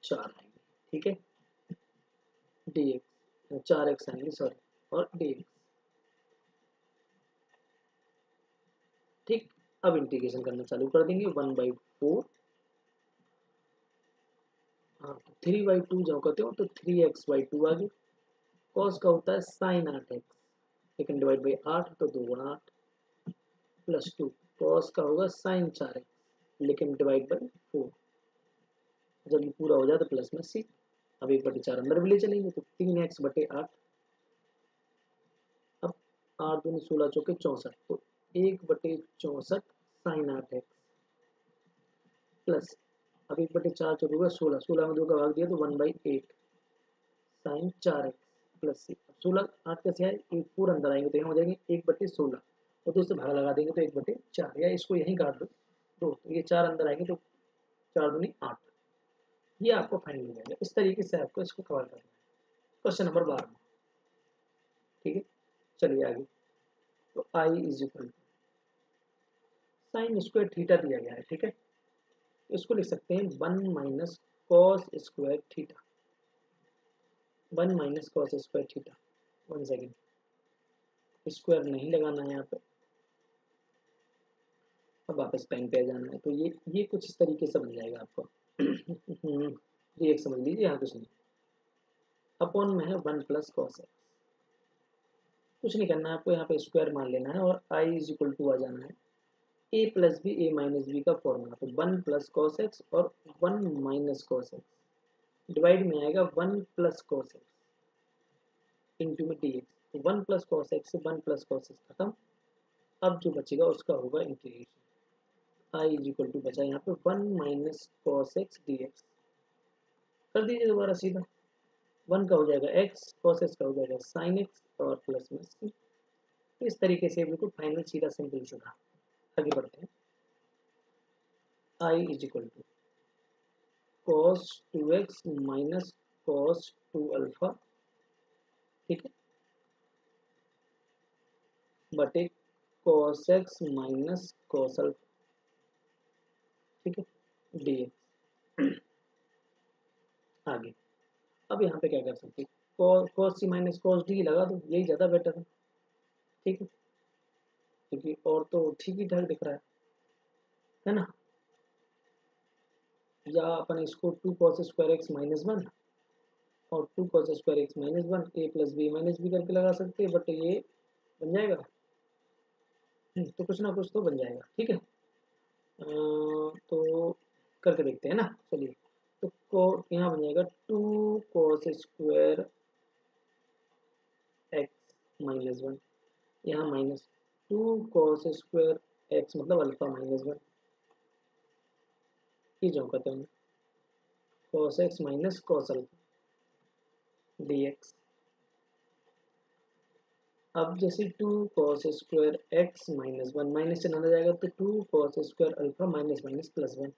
4 आएंगे, ठीक है, dx 4x आएंगे सॉरी और dx, ठीक। अब इंटीग्रेशन करना चालू कर देंगे 1/4, हाँ तो 3/2 जब करते हो तो 3x/2 आ गया, cos का होता है sin 8x लेकिन डिवाइड बाई 8 तो 2 गुणा 8 प्लस 2 cos का होगा sin 4x लेकिन डिवाइड बाई 4, जब ये पूरा हो जाए तो प्लस में सी, अब 1/4 अंदर भी ले चलेंगे तो 3x/8, अब 8 दूनी 16 चौके 64 तो 1/64 sin 8x प्लस अब 1/4 चौके होगा 16, 16 में 2 का भाग दिया तो 1/8 sin 4x प्लस सी, 16 8 कैसे आए, एक 4 अंदर आएंगे तो यहाँ हो जाएंगे 1/16 और 2 से भाग लगा देंगे तो 1/4 या इसको यहीं काट दो 2 तो ये 4 अंदर आएंगे तो 4 दूनी 8, ये आपको फाइनल हो जाएगा। इस तरीके से आपको इसको कवर करना है क्वेश्चन नंबर 12, ठीक है। चलिए आगे, तो I is equal to sine square theta दिया गया है, ठीक है, इसको लिख सकते हैं 1 minus cos square theta, 1 minus cos square theta, 1 second, square नहीं लगाना है यहाँ पे, अब वापस पेन पे आ जाना है, तो ये कुछ इस तरीके से बन जाएगा आपको ये एक समझ लीजिए, यहाँ कुछ नहीं, अपॉन में है 1 प्लस कॉस एक्स, कुछ नहीं करना है आपको, यहाँ पे स्क्वायर मान लेना है और आई इज इक्वल टू आ जाना है a plus b a minus B का फॉर्मूला, तो 1 प्लस कॉस एक्स और 1 माइनस कॉस एक्स डिवाइड में आएगा 1 प्लस कॉस एक्स इंटू में डी एक्स, तो 1 प्लस कॉस एक्स से 1 प्लस कॉस एक्स खत्म, अब जो बचेगा उसका होगा integration, I is equal to बचा यहाँ पे 1 minus cos x D x, कर दीजिए दोबारा सीधा, 1 का हो जाएगा एक्स, कॉस एक्स का हो जाएगा साइन एक्स और प्लस में सी, तो इस तरीके से बिल्कुल फाइनल सीधा सिंपल सीधा आगे बढ़ते हैं, I is equal to cos 2x minus cos 2 alpha, ठीक है, बटे cos x minus cos alpha, ठीक है, dx, आगे अब यहाँ पे क्या कर सकते हैं, cos c minus cos d लगा दो, यही ज़्यादा बेटर है, ठीक है, क्योंकि और तो ठीक ही ठाक दिख रहा है ना, या अपन इसको 2 cos स्क्वायर एक्स माइनस 1 और 2 cos स्क्वायर एक्स माइनस 1 ए प्लस बी माइनस बी करके लगा सकते हैं, बट ये बन जाएगा, तो कुछ ना कुछ तो बन जाएगा, ठीक है, तो करके देखते हैं ना, चलिए, तो यहाँ बन जाएगा 2 cos स्क्वायर एक्स माइनस 1, यहाँ माइनस 2 cos स्क्वायर एक्स मतलब अल्फा माइनस 1, ये जो कहते हैं cos x minus cos alpha dx, अब जैसे 2 cos square x minus 1 minus से ना जाएगा तो 2 cos square alpha minus minus plus 1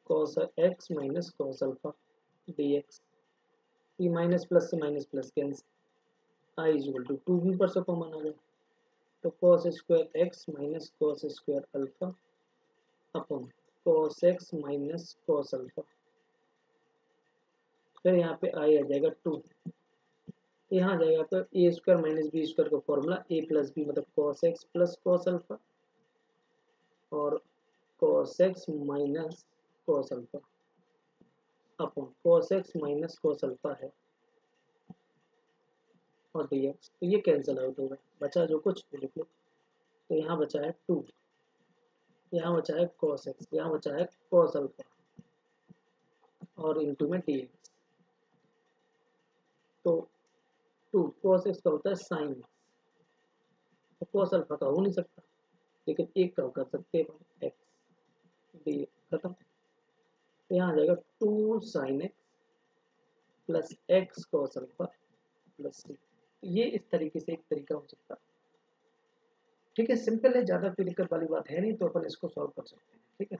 cos x minus cos alpha dx, ये माइनस प्लस से minus plus cancel, I is equal to 2 भी ऊपर से कॉमन आ गया, तो cos square x minus cos square alpha upon cos x minus cos alpha, फिर यहाँ पे आई आ जाएगा 2, यहाँ आ जाएगा तो ए स्क्वायर माइनस बी स्क्वायर का फॉर्मूला ए प्लस बी मतलब cos x plus cos alpha और cos x minus cos alpha upon cos x minus cos alpha है और dx, तो ये कैंसिल आउट होगा, बचा जो कुछ लिख लो, तो यहाँ बचा है 2, यहाँ बचा है cos एक्स, यहाँ बचा है cos अल्फा और इंटू में dx, तो 2 cos एक्स का होता है साइन एक्स, तो cos अल्फा का हो नहीं सकता, लेकिन एक का कर सकते हैं एक्स डी खत्म, तो यहाँ आ जाएगा 2 sin x plus X cos alpha plus C. ये इस तरीके से एक तरीका हो सकता है। ठीक है, सिंपल है, ज़्यादा कोई दिक्कत वाली बात है नहीं, तो अपन इसको सॉल्व कर सकते हैं। ठीक है,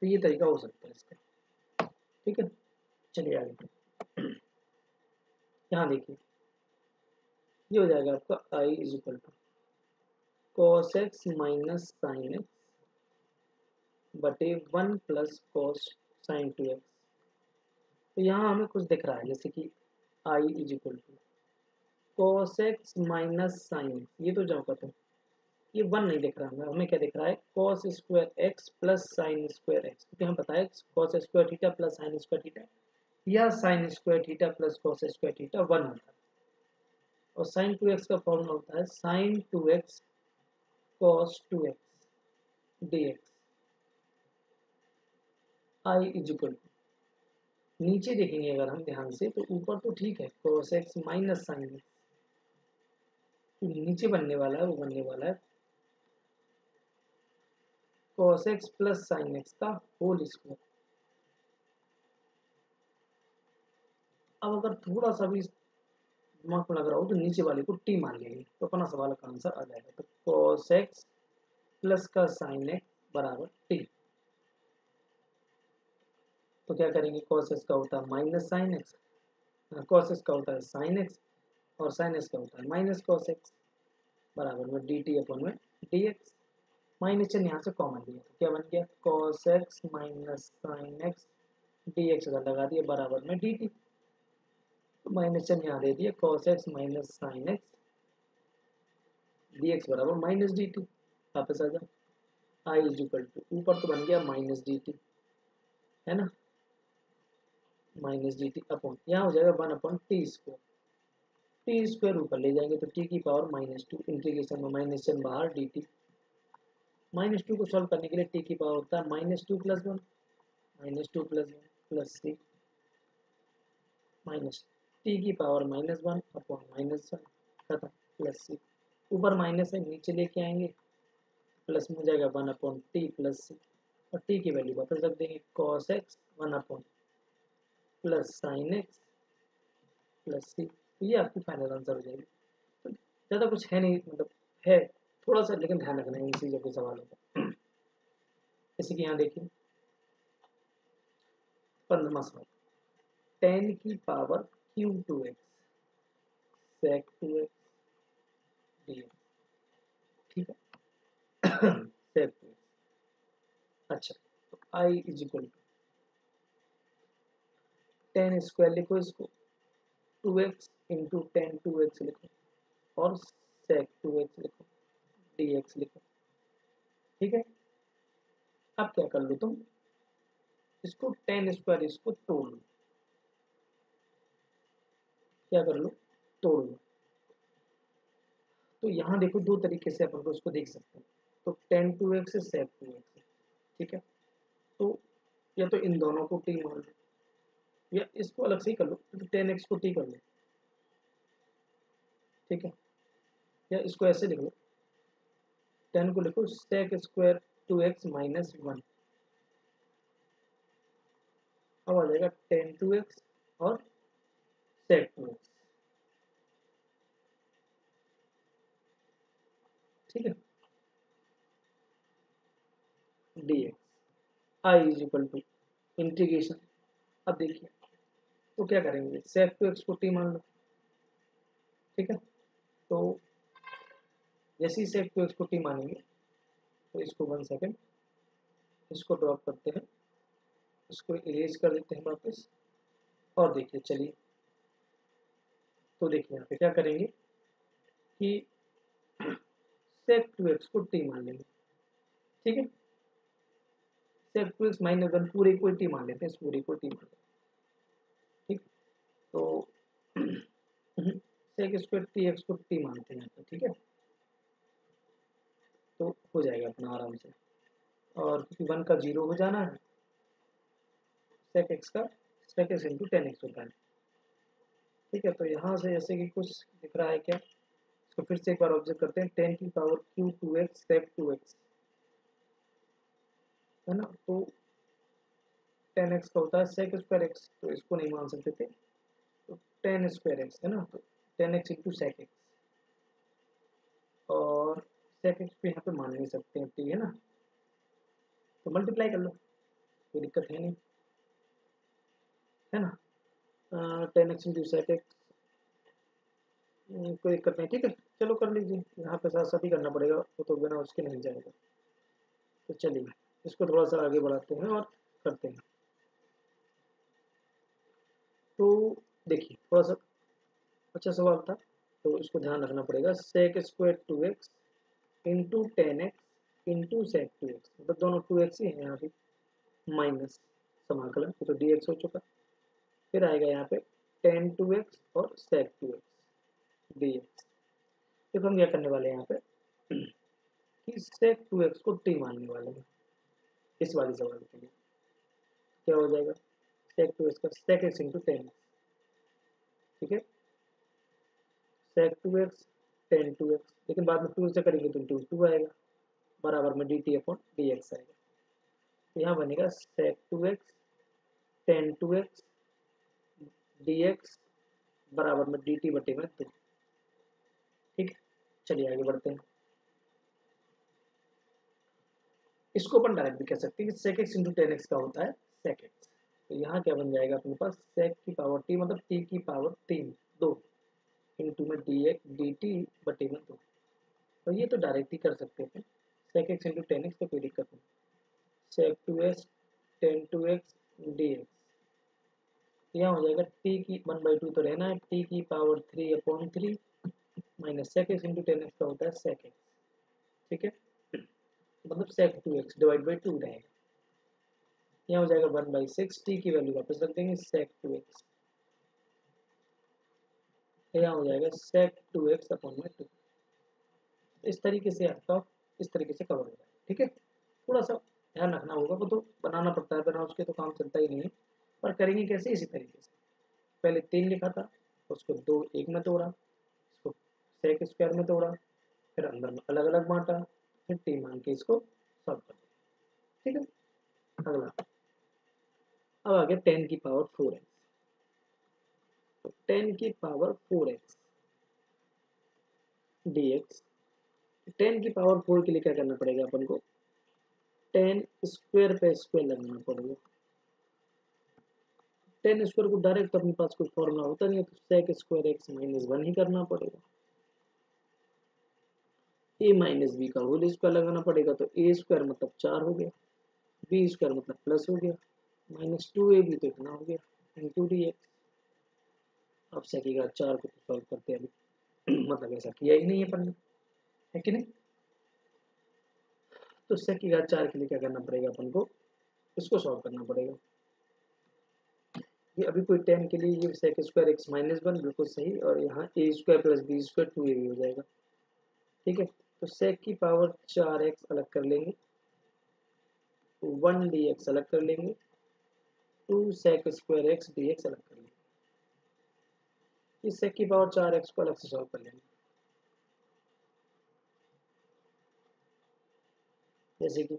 तो ये तरीका हो सकता है इसका। ठीक है, चलिए आगे। यहाँ देखिए, ये हो जाएगा आपका I is equal to cos X minus sine X बटे 1 प्लस कॉस साइन 2x। तो यहाँ हमें कुछ दिख रहा है, जैसे कि I is equal to cos X minus sine X, ये तो जाओ कहते हैं, ये 1 नहीं दिख रहा है हमें। क्या दिख रहा है, cos square X plus sine square X, क्योंकि हम बताए cos square theta plus sine square theta या sine square theta plus cos square theta 1 होता है। और साइन 2x का फॉर्मूला होता है sine 2x cos 2x dx। I is equal to, नीचे देखेंगे अगर हम ध्यान से तो ऊपर तो ठीक है cos x minus sine X, तो नीचे बनने वाला है वो बनने वाला है cos x plus sine X का होल स्क्वायर। अब अगर थोड़ा सा भी दिमाग में लग रहा हो तो नीचे वाले को t मान लेंगे, तो अपना सवाल का आंसर आ जाएगा। तो cos x प्लस का साइन एक्स बराबर t। तो क्या करेंगे, cos x का होता है minus sine X, cos x का होता है साइन एक्स, और साइन एक्स का होता है माइनस cos x बराबर में डी टी अपन में डी एक्स। माइनस चिन्ह यहाँ से कॉमन लिया तो क्या बन गया, cos x minus sine x D x लगा दिया बराबर में डी टी। तो माइनस चिन्ह यहाँ दे दिया cos x minus sine x D x बराबर माइनस डी टी। वापस आ जाओ, आई इज इक्वल टू ऊपर तो बन गया माइनस डी टी, है ना, माइनस डी टी अपॉन यहाँ हो जाएगा 1 upon T square. T square ऊपर ले जाएंगे तो टी की पावर माइनस 2, इंटीग्रेशन में माइनस चिन्ह बाहर डी टी। माइनस 2 को सॉल्व करने के लिए टी की पावर होता है minus 2 plus 1, minus 2 plus 1 plus C minus T की पावर माइनस 1 अपॉन माइनस 1 खत्म प्लस सी। ऊपर माइनस है नीचे लेके आएंगे, प्लस में हो जाएगा 1 अपॉन टी प्लस सी, और टी की वैल्यू वापस रख देंगे cos x 1 upon plus sine X plus C. तो ये आपकी फाइनल आंसर हो जाएगी। तो ज़्यादा कुछ है नहीं, मतलब है थोड़ा सा, लेकिन ध्यान रखना है इन चीज़ों के सवालों का। जैसे कि यहाँ देखिए 15वां सवाल, 10 की power q2x sec 2x dx। ठीक है, sec 2x। अच्छा, तो I is equal to 10 square लिखो इसको, 2x इंटू 10 2x लिखो, और sec 2x लिखो, dx लिखो। ठीक है, अब क्या कर लो तुम, इसको 10 स्क्वायर इसको तोड़ लो, क्या कर लो, तोड़ लो। तो यहाँ देखो दो तरीके से अपन को इसको देख सकते हैं। तो 10 2x है sec 2x, ठीक है, तो या तो इन दोनों को t मान लो, या इसको अलग से ही कर लो, तो 10x को t कर लो। ठीक है, या इसको ऐसे लिख लो, 10 को लिखो sec स्क्वायर 2x माइनस 1। अब आ जाएगा 10 2x और sec 2x। ठीक है, dx I is equal to integration. अब देखिए, तो क्या करेंगे, sec 2x को t मान लो। ठीक है, तो जैसे ही sec 2x को t मानेंगे, तो इसको 1 सेकेंड, इसको ड्रॉप करते हैं, इसको इरेज कर देते हैं वापस। और देखिए चलिए, तो देखिए यहाँ पे क्या करेंगे कि sec 2x को t मान लेंगे। ठीक है, sec 2x माइनस 1 पूरे को t मान लेते हैं, इस पूरे को t मान लेते हैं। ठीक, तो sec स्क्वायर tx को t मानते हैं यहाँ पे। ठीक है, तो हो जाएगा अपना आराम से, और क्योंकि 1 का 0 हो जाना है, sec x का sec x इंटू 10x होता है। ठीक है, तो यहाँ से जैसे कि कुछ दिख रहा है क्या, इसको फिर से एक बार ऑब्जर्व करते हैं, 10 की power q 2x sec 2x। है ना। तो 10x का होता है sec स्क्वायर x, तो इसको नहीं मान सकते थे, तो 10 स्क्वायर x है ना, तो 10x इंटू सेक एक्स, और सेक एक्स को यहाँ पे मान नहीं सकते हैं, ठीक है ना, तो मल्टीप्लाई कर लो, कोई दिक्कत है नहीं, है ना। 10x इंटू सेक एक्स, कोई दिक्कत नहीं, ठीक है, चलो कर लीजिए, यहाँ पे साथ साथ ही करना पड़ेगा, वो तो बिना उसके नहीं जाएगा। तो चलिए इसको थोड़ा सा आगे बढ़ाते हैं और करते हैं। तो देखिए थोड़ा सा अच्छा सवाल था, तो इसको ध्यान रखना पड़ेगा, sec square 2x into 10x into sec 2x, मतलब दोनों 2x ही हैं यहाँ पे, माइनस समाकलन, तो dx हो चुका, फिर आएगा यहाँ पे 10 2x और सेक 2x dx। देखो हम क्या करने वाले हैं यहाँ पे कि सेक 2x को t मानने वाले हैं इस वाले सवाल के लिए। क्या हो जाएगा, सेक 2x का सेक x इंटू 10, ठीक है, सेक 2x 10 2x, लेकिन बाद में 2 से करेंगे तो इंटू 2 आएगा, बराबर में dt अपॉन dx आएगा, तो यहाँ बनेगा सेक 2x 10 2x dx बराबर में dt बटे में 2, ठीक है। चलिए आगे बढ़ते हैं, इसको अपन डायरेक्ट भी कह सकते हैं कि सेक एक्स इंटू 10x का होता है सेक एक्स, तो यहाँ क्या बन जाएगा अपने पास, सेक की पावर t मतलब t की पावर 2 इंटू में dt बटे में 2, और ये तो डायरेक्ट ही कर सकते हैं, सेक एक्स इंटू 10x तो कोई दिक्कत नहीं, सेक 2x 10 2x dx, यहाँ हो जाएगा t की 1/2 तो रहना है, t की power 3/3 minus sec x into 10x का होता है सेक एक्स, ठीक है, मतलब सेक 2x डिवाइड बाई 2 रहेगा, यहाँ हो जाएगा 1/6, टी की वैल्यू वापस रख देंगे सेक 2x, यहाँ हो जाएगा सेक 2x अपॉन में 2, इस तरीके से आपका इस तरीके से कवर हो जाएगा, ठीक है। थोड़ा सा ध्यान रखना होगा, वो तो बनाना पड़ता है, बिना उसके तो काम चलता ही नहीं है, पर करेंगे कैसे, इसी तरीके से, पहले 3 लिखा था, उसको 2 1 में तोड़ा, इसको सेक स्क्वायर में तोड़ा, फिर अंदर में अलग अलग बांटा, फिर टी मान के इसको सॉल्व कर दिया, ठीक है। अगला, अब आ गया 10 की पावर 4x, तो 10 की पावर 4x dx, 10 की पावर 4 के लिए क्या करना पड़ेगा अपन को, 10 स्क्वायर पे स्क्वायर लगाना पड़ेगा, 10 स्क्वायर को डायरेक्ट तो अपने पास कोई फॉर्मूला होता नहीं है, तो सेक स्क्वायर एक्स माइनस 1 ही करना पड़ेगा, ए माइनस बी का होल स्क्वायर लगाना पड़ेगा, तो ए स्क्वायर मतलब 4 हो गया, बी स्क्वायर मतलब प्लस हो गया, माइनस 2ab तो इतना हो गया इंटू डी एक्स। अब सेकेगा 4 को सॉल्व करते हैं अभी मतलब ऐसा किया ही नहीं है अपन ने, है कि नहीं, तो सेकेगा 4 के लिए क्या करना पड़ेगा अपन को, इसको सॉल्व करना पड़ेगा, ये अभी कोई 10 के लिए ये सेक स्क्वायर एक्स माइनस 1 बिल्कुल सही, और यहाँ A square plus B square 2ab हो जाएगा, ठीक है, तो सेक की पावर 4x अलग कर लेंगे, 1 dx अलग कर लेंगे, 2 सेक स्क्वायर एक्स dx अलग कर लेंगे, इस सेक की पावर 4x को अलग से सॉल्व कर लेंगे, जैसे कि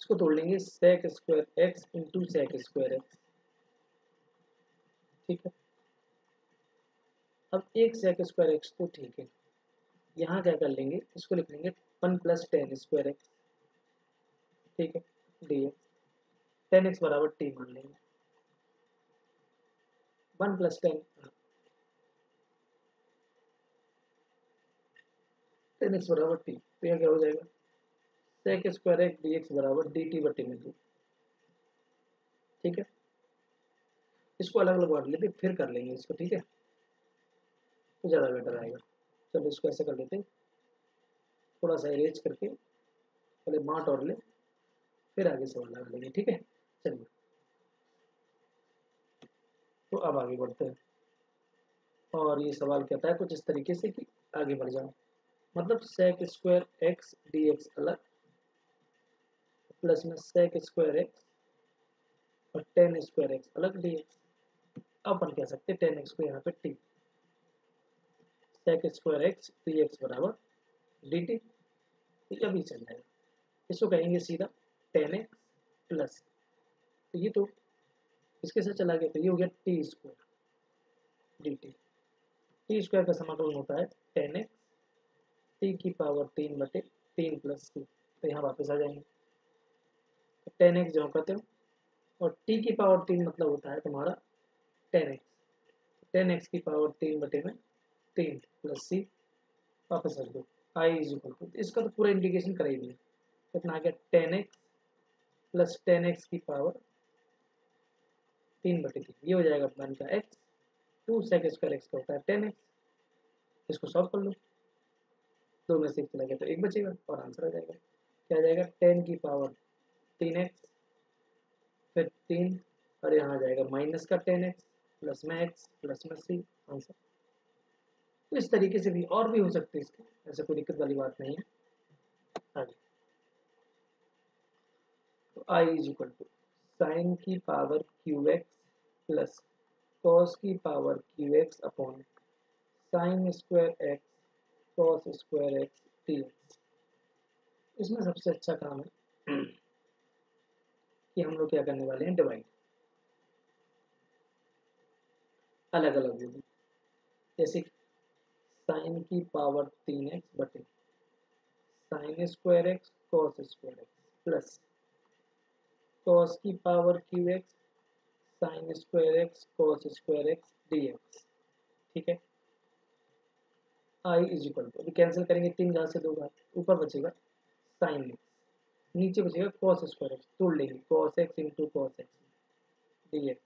इसको तोड़ लेंगे, sec square x into sec square x, ठीक है, अब एक सेक स्क्वायर एक्स तो ठीक है, यहाँ क्या कर लेंगे, इसको लिख लेंगे 1 प्लस 10 स्क्वायर एक्स, ठीक है, dx 10x बराबर t मान लेंगे, 1 प्लस 10x बराबर t, तो यह क्या हो जाएगा, सेक स्क्वायर एक्स dx बराबर dt बटे में 2, ठीक है, इसको अलग अलग बांट लेते फिर कर लेंगे इसको, ठीक है, तो ज़्यादा बेटर आएगा। चलो इसको ऐसे कर लेते हैं, थोड़ा सा अरेंज करके पहले बांट और ले, फिर आगे सवाल लगा लेंगे, ठीक है। चलिए तो अब आगे बढ़ते हैं, और ये सवाल कहता है कुछ इस तरीके से कि आगे बढ़ जाओ, मतलब sec square x D x अलग, प्लस में सेक स्क्वायर एक्स और 10 स्क्वायर एक्स अलग डी एक्स, अब अपन कह सकते हैं 10x को यहाँ पे t, sec square x D x बराबर डी टी, यह भी चल जाएगा, इसको कहेंगे सीधा 10x प्लस, तो ये तो इसके साथ चला गया, तो ये हो गया T square D T. T square का समाकलन होता है 10x टी की पावर 3/3 प्लस सी, तो यहाँ वापस आ जाएंगे, तो 10x जो करते हो, और टी की पावर 3 मतलब होता है तुम्हारा 10x, 10x की पावर 3/3 प्लस सी, वापस रख दो आई इज इक्वल टू, इसका तो पूरा इंटीग्रेशन कर ही दिया, कितना आ गया 10x प्लस 10x की पावर 3/3, ये हो जाएगा वन का x, 2 sec स्क्वायर x का होता है 10x, इसको सॉल्व कर लो, दो में से एक चला गया तो एक बचेगा और आंसर आ जाएगा, क्या आ जाएगा 10 की पावर 3x फिर 3, और यहाँ आ जाएगा माइनस का 10x प्लस में x प्लस में c, आंसर। तो इस तरीके से भी और भी हो सकते हैं इसके, ऐसे कोई दिक्कत वाली बात नहीं है। आगे तो i is equal to sine की पावर qx प्लस कॉस की power qx upon sine square x cos square x dx। इसमें सबसे अच्छा काम है कि हम लोग क्या करने वाले हैं, डिवाइड अलग अलग होगी, जैसे साइन की पावर 3x बटे sine square x cos square X plus cos की power qx sine square x cos square x dx। ठीक है, i इज इक्वल टू, अभी कैंसिल करेंगे 3 जहाँ से 2 बार, ऊपर बचेगा साइन एक्स, नीचे बचेगा कॉस स्क्वायर एक्स, तोड़ लेंगे cos x into cos x dx।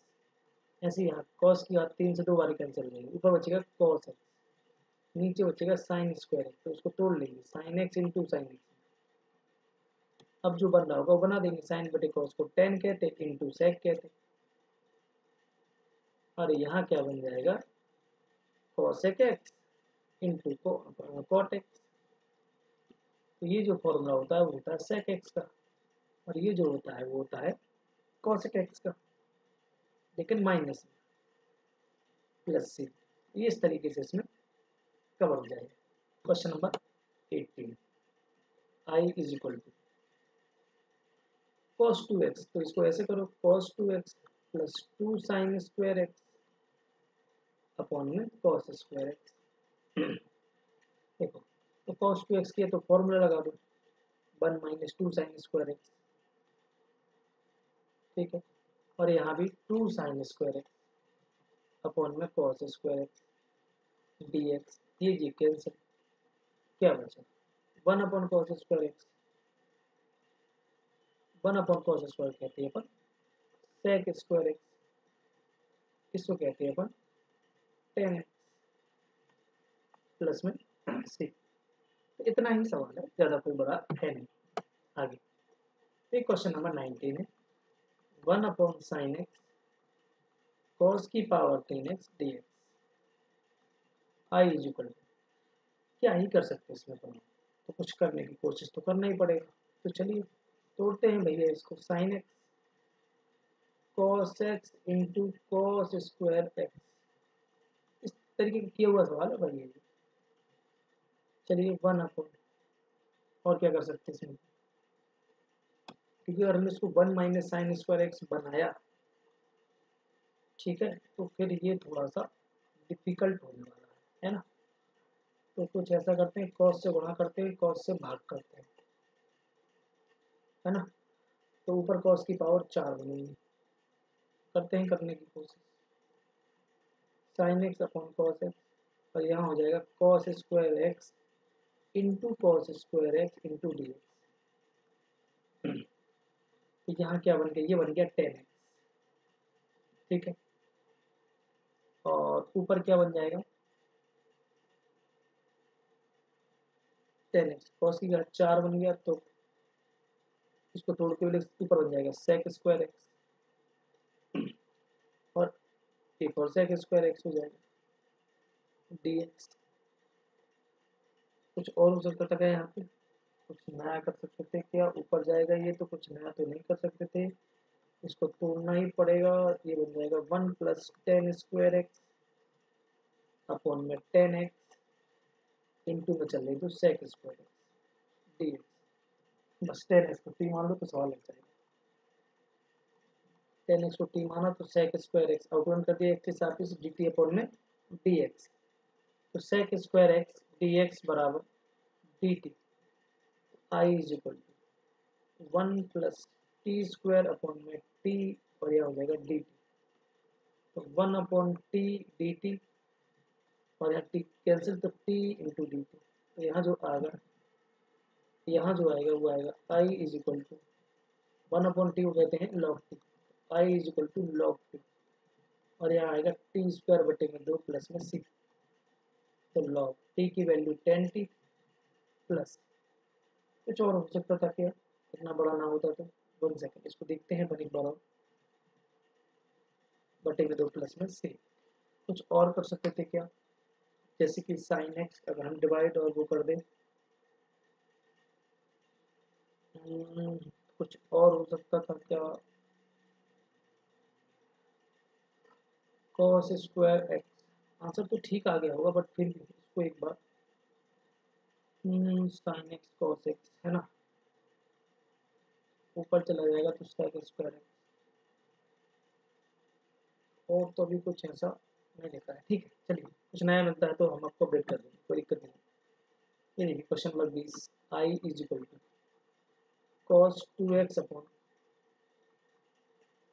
ऐसे यहाँ कॉस की बात 3 से 2 बार कैंसिल हो जाएगी, ऊपर बचेगा कॉस एक्स, नीचे बचेगा साइन स्क्वायर एक्स, तो उसको तोड़ लेंगे sine x into sine x. अब जो बन रहा होगा वो बना देंगे, साइन बटे कॉस को टेन कहते इंटू सेक कहते, और यहाँ क्या बन जाएगा cosec x into cot x. तो ये जो फॉर्मूला होता है वो होता है सेक एक्स का, और ये जो होता है वो होता है कॉसेक एक्स का, लेकिन माइनस प्लस सी, ये इस तरीके से इसमें कवर हो जाएगा। Question number 18, I is equal to cos 2x, तो इसको ऐसे करो cos 2x plus 2 sine square x upon में cos स्क्वायर एक्स। देखो तो cos 2x किया तो फॉर्मूला लगा दो 1 माइनस 2 साइन स्क्वायर एक्स, ठीक है, और यहाँ भी 2 साइन स्क्वायर एक्स अपॉन में cos स्क्वायर एक्स dx, ये जी कैंसिल, क्या बचा 1 upon cos square x, 1 upon cos square कहते हैं अपन sec स्क्वायर एक्स, इसको कहते हैं अपन tan एक्स प्लस में c। तो इतना ही सवाल है, ज़्यादा कोई बड़ा है नहीं। आगे एक क्वेश्चन नंबर 19 है 1 अपॉन साइन एक्स कॉस की power 10x dx, I is equal, क्या ही कर सकते हैं इसमें, तो कुछ करने की कोशिश तो करना ही पड़ेगा। तो चलिए तोड़ते हैं भैया इसको, sine x cos x into cos square x, इस तरीके का किया हुआ सवाल है भाई ये। चलिए 1 अपॉन, और क्या कर सकते हैं इसमें, क्योंकि अगर हमने इसको 1 माइनस साइन स्क्वायर एक्स बनाया, ठीक है, तो फिर ये थोड़ा सा डिफिकल्ट होने वाला है ना। तो कुछ ऐसा करते हैं, कॉस से गुणा करते हैं, कॉस से भाग करते हैं, है ना, तो ऊपर कॉस की पावर 4 बनेगी, करते हैं करने की कोशिश, sine x upon cos x, और यहाँ हो जाएगा cos square x into cos square x into D x. तो यहाँ क्या बन गया, ये बन गया 10x, ठीक है, और ऊपर क्या बन जाएगा 10x, कॉस की घात 4 बन गया, तो इसको तोड़ के ऊपर बन जाएगा सेक स्क्वायर एक्स, और एक और सेक स्क्वायर एक्स हो जाएगा dx। कुछ और हो सकता था क्या यहाँ पे, कुछ नया कर सकते थे क्या, ऊपर जाएगा ये, तो कुछ नया तो नहीं कर सकते थे, इसको तोड़ना ही पड़ेगा, ये बन जाएगा 1 प्लस 10 स्क्वायर एक्स अपॉन में 10x इंटू में चल रही तो सेक स्क्वायर एक्स dx। बस 10x को t मान लो तो सवाल लग जाएगा। 10x को t माना तो sec स्क्वायर x आउटवर्ड कर दिया x के साथ ही dt अपॉन में dx, तो sec स्क्वायर x dx बराबर dt, i is equal to 1 plus t square upon में t, और यह हो जाएगा dt, तो 1 अपॉन टी dt, और यहाँ t कैंसिल तो t इंटू dt, तो यहाँ जो आएगा वो आएगा i is equal to 1 upon t को कहते हैं log t, i is equal to log t, और यहाँ आएगा टी स्क्वायर बटे में 2 प्लस में c, तो log t की वैल्यू 10t प्लस कुछ और हो सकता था क्या, इतना बड़ा ना होता तो 1 सेकेंड इसको देखते हैं बड़ी बड़ा बटे में 2 प्लस में c, कुछ और कर सकते थे क्या, जैसे कि साइन एक्स अगर हम डिवाइड और वो कर दें, कुछ और हो सकता था क्या, cos स्क्वायर एक्स, आंसर तो ठीक आ गया होगा बट फिर भी इसको एक बार साइन एक्स cos एक्स है ना, ऊपर चला जाएगा तो sec स्क्वायर एक्स, और तो अभी कुछ ऐसा नहीं लिखा है। ठीक है चलिए, कुछ नया मिलता है तो हम आपको अपडेट कर देंगे, कोई दिक्कत नहीं। ये देखिए question number 20, I is equal to cos 2x upon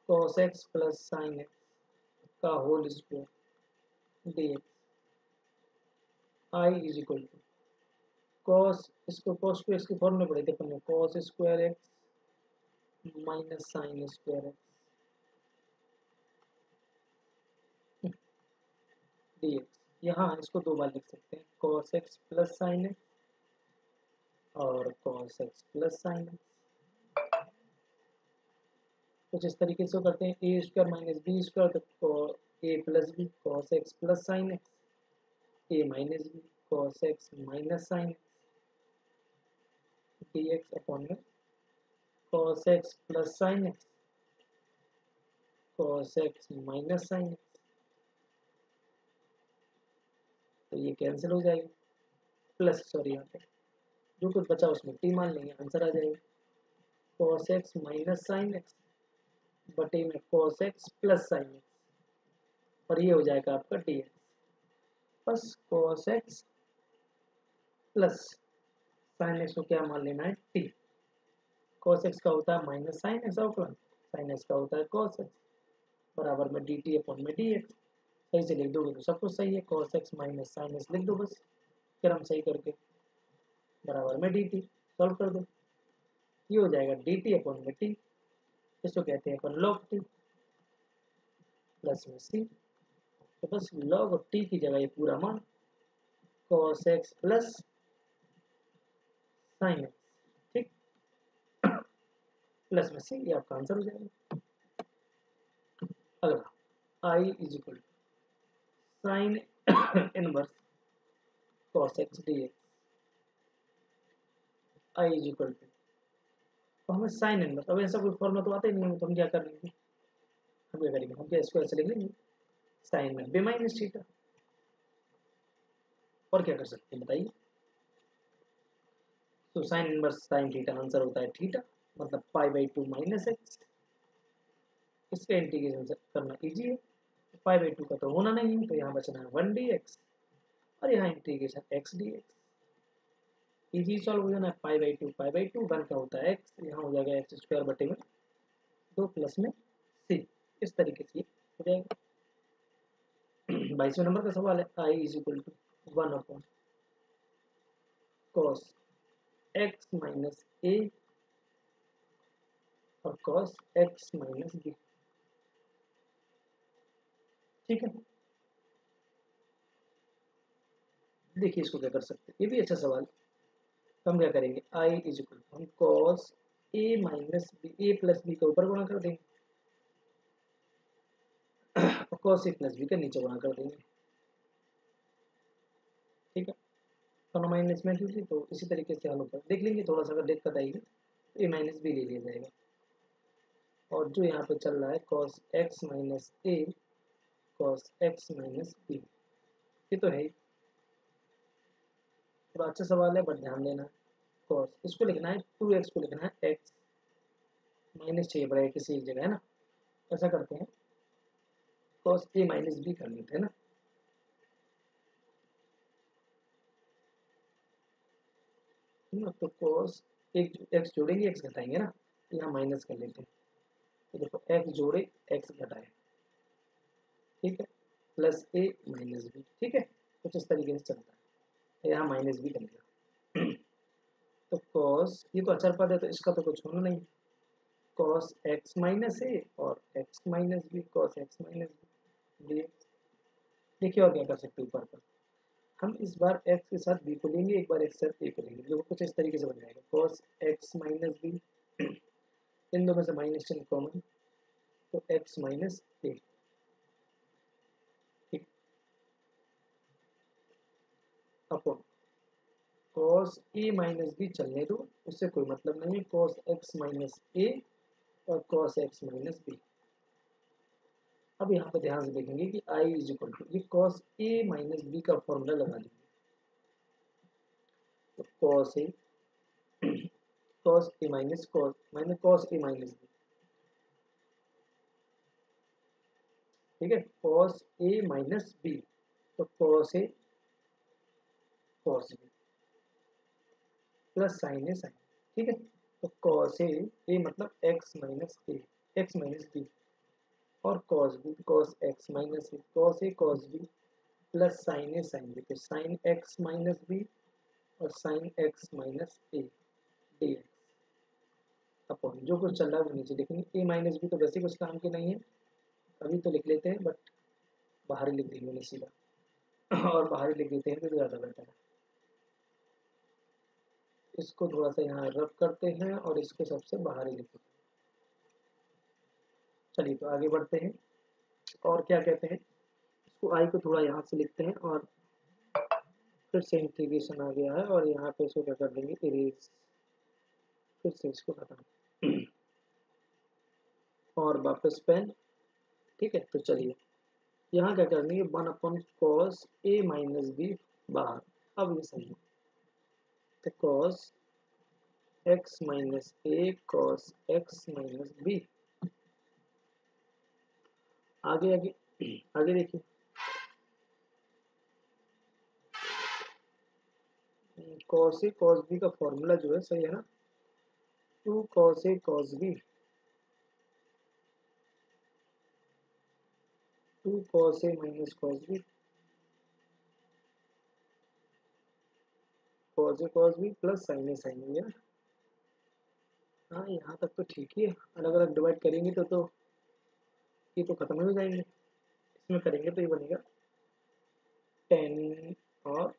cos x plus sine X का whole square dx, I is equal to cos, इसको cos 2x के फॉर्म में पढ़े थे अपन ने, cos square x minus sign square x dx, यहाँ इसको दो बार लिख सकते हैं, cos x plus sine X और cos x plus sine X, कुछ इस तरीके से करते हैं, A square minus B square तो A plus B cos x plus sine X, A minus B cos x minus sine x dx upon में cos x plus sine X cos x minus sine X, तो ये कैंसिल हो जाएगा, प्लस सॉरी यहाँ पे जो कुछ बचा उसमें t मान लेंगे, आंसर आ जाएगा cos x minus sine X बटे में cos x plus sine X, और ये हो जाएगा आपका dx, बस cos x plus sine x को क्या मान लेना है t, cos x का होता है minus sine x outward, sign X का होता है cos x, बराबर में dt अपॉन में dx, सही से लिख दोगे तो सब कुछ सही है, cos x minus sine x लिख दो बस, फिर हम सही करके बराबर में dt सॉल्व कर दो, ये हो जाएगा dt अपॉन में t, इसको कहते हैं अपन log t प्लस में c, तो बस log और t की जगह ये पूरा मान cos x plus sine x, ठीक, प्लस में c, ये आपका आंसर हो जाएगा। अगला i is equal to sine inverse cos x dx, i is equal to, तो हमें साइन इनवर्स, अब ऐसा कोई फॉर्मूला तो आता ही नहीं है, तो हम क्या कर लेंगे, हम क्या करेंगे, हम क्या इसको ऐसे लिख लेंगे साइन में बी माइनस थीटा, और क्या कर सकते हैं बताइए, तो sine inverse sine theta answer होता है थीटा, मतलब पाई बाई 2 माइनस एक्स, इसका इंटीग्रेशन करना इजी है, पाई बाई 2 का तो होना नहीं है, तो यहाँ बचना है 1 dx, और यहाँ integration x dx, easy solve हो जाना है, पाई बाई 2 वन का होता है x, यहाँ हो जाएगा एक्स स्क्वायर बटे में 2 प्लस में c, इस तरीके से हो जाएगा। 22वें नंबर का सवाल है, i is equal to 1 upon cos x minus a और cos x माइनस b, ठीक है, देखिए इसको क्या कर सकते हैं, ये भी अच्छा सवाल है, तो हम क्या करेंगे, i इज इक्वल टू हम cos a minus b, a plus b का ऊपर गुणा कर देंगे और cos a प्लस बी का नीचे गुणा कर देंगे, ठीक है, दोनों माइनस में क्योंकि, तो इसी तरीके से हल होगा, देख लेंगे थोड़ा सा अगर दिक्कत आएगी तो ए माइनस बी ले लिया जाएगा, और जो यहाँ पे चल रहा है cos x माइनस ए cos x माइनस बी, ये तो है ही, थोड़ा अच्छा सवाल है बट ध्यान देना, कॉस, इसको लिखना है 2x को लिखना है x माइनस चाहिए पड़ेगा किसी एक जगह, है ना। ऐसा करते हैं, कॉस a माइनस b कर लेते हैं ना। तो कॉस एक x जोड़ेंगे x घटाएंगे ना, तो यहाँ माइनस कर लेते हैं। तो देखो x जोड़े x घटाए, ठीक है, प्लस a माइनस b, ठीक है, कुछ इस तरीके से चलता है। यहाँ माइनस b कर लिया। तो कॉस, ये तो अचर पद है तो इसका तो कुछ होना नहीं, कॉस x माइनस ए और x minus b, cos x minus b dx। देखिए और क्या कर सकते हैं ऊपर पर, हम इस बार x के साथ b को लेंगे, एक बार x के साथ a को लेंगे, जो कुछ इस तरीके से बन जाएगा, कॉस x माइनस बी, इन दोनों से माइनस चिन्ह कॉमन, तो x माइनस ए, ठीक, upon cos A minus B चलने दो, उससे कोई मतलब नहीं है, कॉस x माइनस ए और कॉस x माइनस बी। अब यहाँ पे ध्यान से देखेंगे कि i इज इक्वल टू, ये कॉस ए माइनस बी का फॉर्मूला लगा देंगे, तो cos A, cos A minus cos A minus B, ठीक है, कॉस ए माइनस बी, तो कॉस ए कॉस बी प्लस साइन ए साइन, ठीक है, तो कॉस ए मतलब X minus A, X minus B, और cos B cos X minus A, cos A cos B plus sine A sine B, तो साइन एक्स माइनस बी और sine x minus A D x upon जो कुछ चल रहा है वो नीचे लिखेंगे। ए माइनस बी तो वैसे कुछ काम के नहीं है, अभी तो लिख लेते हैं, बट बाहर ही लिख देंगे सीधा। और बाहर ही लिख देते हैं तो ज़्यादा बेहतर है। इसको थोड़ा सा यहाँ रब करते हैं और इसको सबसे बाहर ही लिखते हैं। चलिए तो आगे बढ़ते हैं, और क्या कहते हैं, इसको आई को थोड़ा यहाँ से लिखते हैं और फिर से इंटीग्रेशन आ गया है, और यहाँ पे इसको क्या कर देंगे, इरेज, फिर से इसको खत्म और वापस पेन, ठीक है। तो चलिए यहाँ क्या करनी है, 1 upon cos A minus B बाहर, अब ये सही है, तो cos X minus A cos X minus B. आगे आगे आगे देखिए, कॉस ए कॉस बी का फॉर्मूला जो है सही है ना, 2 cos A cos B, 2 cos A minus cos B, cos A cos B plus sine A sine B है। हाँ यहाँ तक तो ठीक ही है, अलग अलग डिवाइड करेंगे तो ये तो खत्म हो जाएंगे, इसमें करेंगे तो ये बनेगा 10 और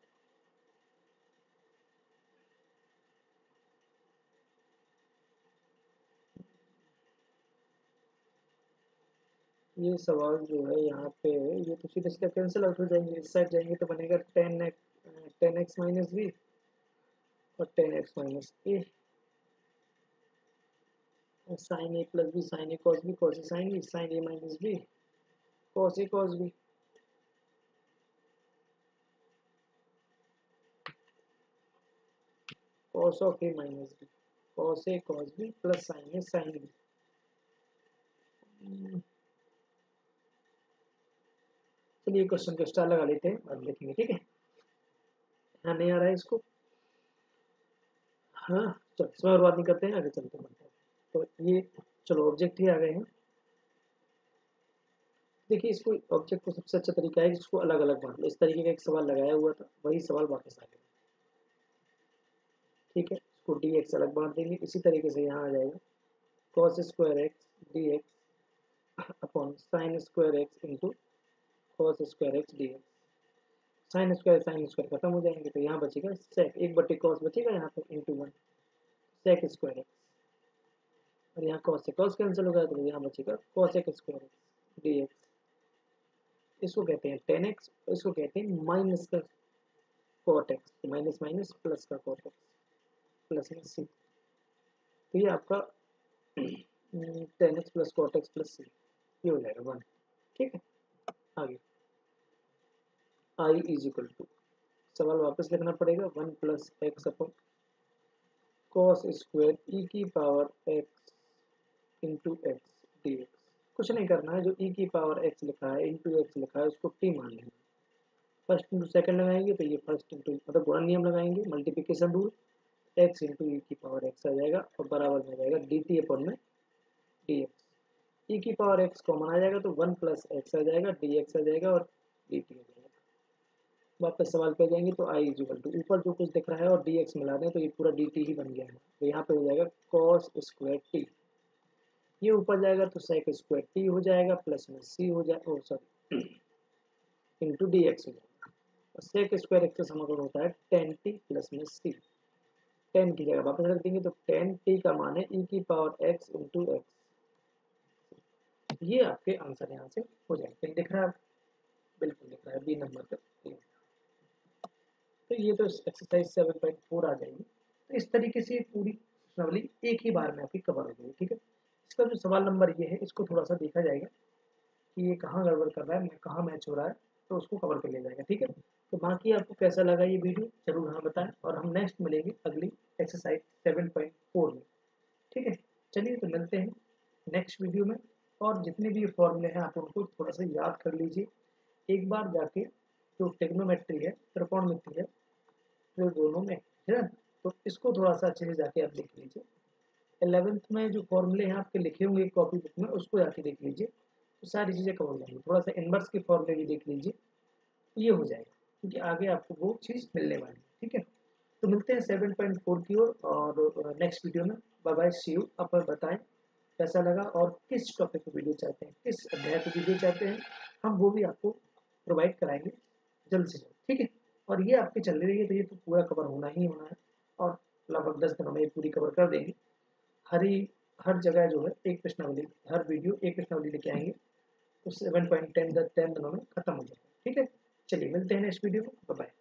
ये सवाल जो है यहाँ पे, ये तो सीधे सीधे कैंसिल आउट हो जाएंगे, इस साइड जाएंगे तो बनेगा 10x माइनस बी और 10x minus a, sine A plus b sine A cos B cos a sine b sine A minus b cos A cos B, cos of a minus b cos A cos B plus sine A sine b. चलिए क्वेश्चन को स्टार लगा लेते हैं और देखेंगे, ठीक है। हाँ नहीं आ रहा है इसको, हाँ चलो इसमें और बात नहीं करते हैं, आगे चलते हैं। तो ये चलो ऑब्जेक्ट ही आ गए हैं। देखिए इसको ऑब्जेक्ट को सबसे अच्छा तरीका है इसको अलग अलग बांट लो, इस तरीके का एक सवाल लगाया हुआ था, वही सवाल वापस आ गया, ठीक है। इसको डी एक्स अलग बांट देंगे, इसी तरीके से यहाँ आ जाएगा cos square x D x upon sine square x into cos square x D x, sine square खत्म हो जाएंगे, तो यहाँ बचेगा सेक, एक बटे कॉस बचेगा यहाँ पे इंटू 1 सेक स्क्वायर एक्स, और यहाँ कॉस से कॉस कैंसिल हो गया तो यहाँ बचेगा cos X square x D X. इसको कहते हैं 10x, इसको कहते हैं माइनस का cot X, minus minus plus का कॉट एक्स प्लस में सी, तो ये आपका 10x plus cot X plus C, ये हो जाएगा 1, ठीक है। आगे आई इज इक्वल टू, सवाल वापस लिखना पड़ेगा 1 plus X upon cos square E की power X into X D X. कुछ नहीं करना है, जो ई की पावर एक्स लिखा है इंटू एक्स लिखा है उसको टी मान लेना। फर्स्ट इंटू सेकंड लगाएंगे तो ये फर्स्ट इंटू मतलब गुणन नियम लगाएंगे, मल्टीप्लिकेशन रूल, एक्स इंटू ई की पावर एक्स आ जाएगा और बराबर में जाएगा डी टी अपॉन में डी एक्स। ई की पावर एक्स कॉमन आ जाएगा तो वन प्लस एक्स आ जाएगा, डी एक्स आ जाएगा और डी टी आ जाएगा। वापस सवाल पे जाएंगे तो आई इक्वल टू ऊपर जो कुछ दिख रहा है और डी एक्स मिला दें तो ये पूरा डी टी ही बन गया है, तो यहाँ पे हो जाएगा कॉस स्क्वायर टी। ये ऊपर जाएगा तो सेक स्क्वायर टी हो जाएगा प्लस में सी हो जाएगा, सॉरी इंटू डी एक्स हो जाएगा। और सेक स्क्वायर एक्स का समाकलन होता है टेन टी प्लस में सी। टेन की जगह वापस रख देंगे तो टेन टी का मान है ई की पावर एक्स इंटू एक्स। ये आपके आंसर यहाँ से हो जाएगा। कहीं दिख रहा है? बिल्कुल दिख रहा है, बी नंबर पे। तो ये तो एक्सरसाइज 7.4 आ जाएगी। तो इस तरीके से पूरी प्रश्नावली एक ही बार में आपकी कवर हो जाएगी। ठीक है, इसका जो सवाल नंबर ये है इसको थोड़ा सा देखा जाएगा कि ये कहाँ गड़बड़ कर रहा है, कहाँ मैच हो रहा है, तो उसको कवर कर लिया जाएगा। ठीक है, तो बाकी आपको कैसा लगा ये वीडियो जरूर हमें बताएं और हम नेक्स्ट मिलेंगे अगली एक्सरसाइज 7.4 में। ठीक है, चलिए तो मिलते हैं नेक्स्ट वीडियो में। और जितने भी फॉर्मूले हैं आप उनको थोड़ा सा याद कर लीजिए एक बार जाके, जो टेक्नोमेट्री है, त्रिकोणमिति है, जो दोनों में है ना, तो इसको थोड़ा सा अच्छे से जाके आप देख लीजिए। 11th में जो फॉर्मूले हैं आपके लिखे होंगे कॉपी बुक में, उसको जाके देख लीजिए तो सारी चीज़ें कवर हो जाएंगी। थोड़ा सा इनवर्स के फॉर्मूले भी देख लीजिए, ये हो जाएगा क्योंकि आगे आपको वो चीज़ मिलने वाली है। ठीक है, तो मिलते हैं 7.4 की ओर और नेक्स्ट वीडियो में। Bye bye, see you. आप बताएं कैसा लगा और किस टॉपिक पर वीडियो चाहते हैं, किस अध्याय पर वीडियो चाहते हैं, हम वो भी आपको प्रोवाइड कराएंगे जल्द से जल्द। ठीक है, और ये आपकी चल रही है तो ये तो पूरा कवर होना ही होना है और लगभग 10 दिनों में ये पूरी कवर कर देंगे। हर जगह जो है एक प्रश्नावली, हर वीडियो एक प्रश्नावली लेके आएंगे तो 7.10 10 दिनों में खत्म हो जाएगा। ठीक है, चलिए मिलते हैं नेक्स्ट वीडियो में। Bye bye.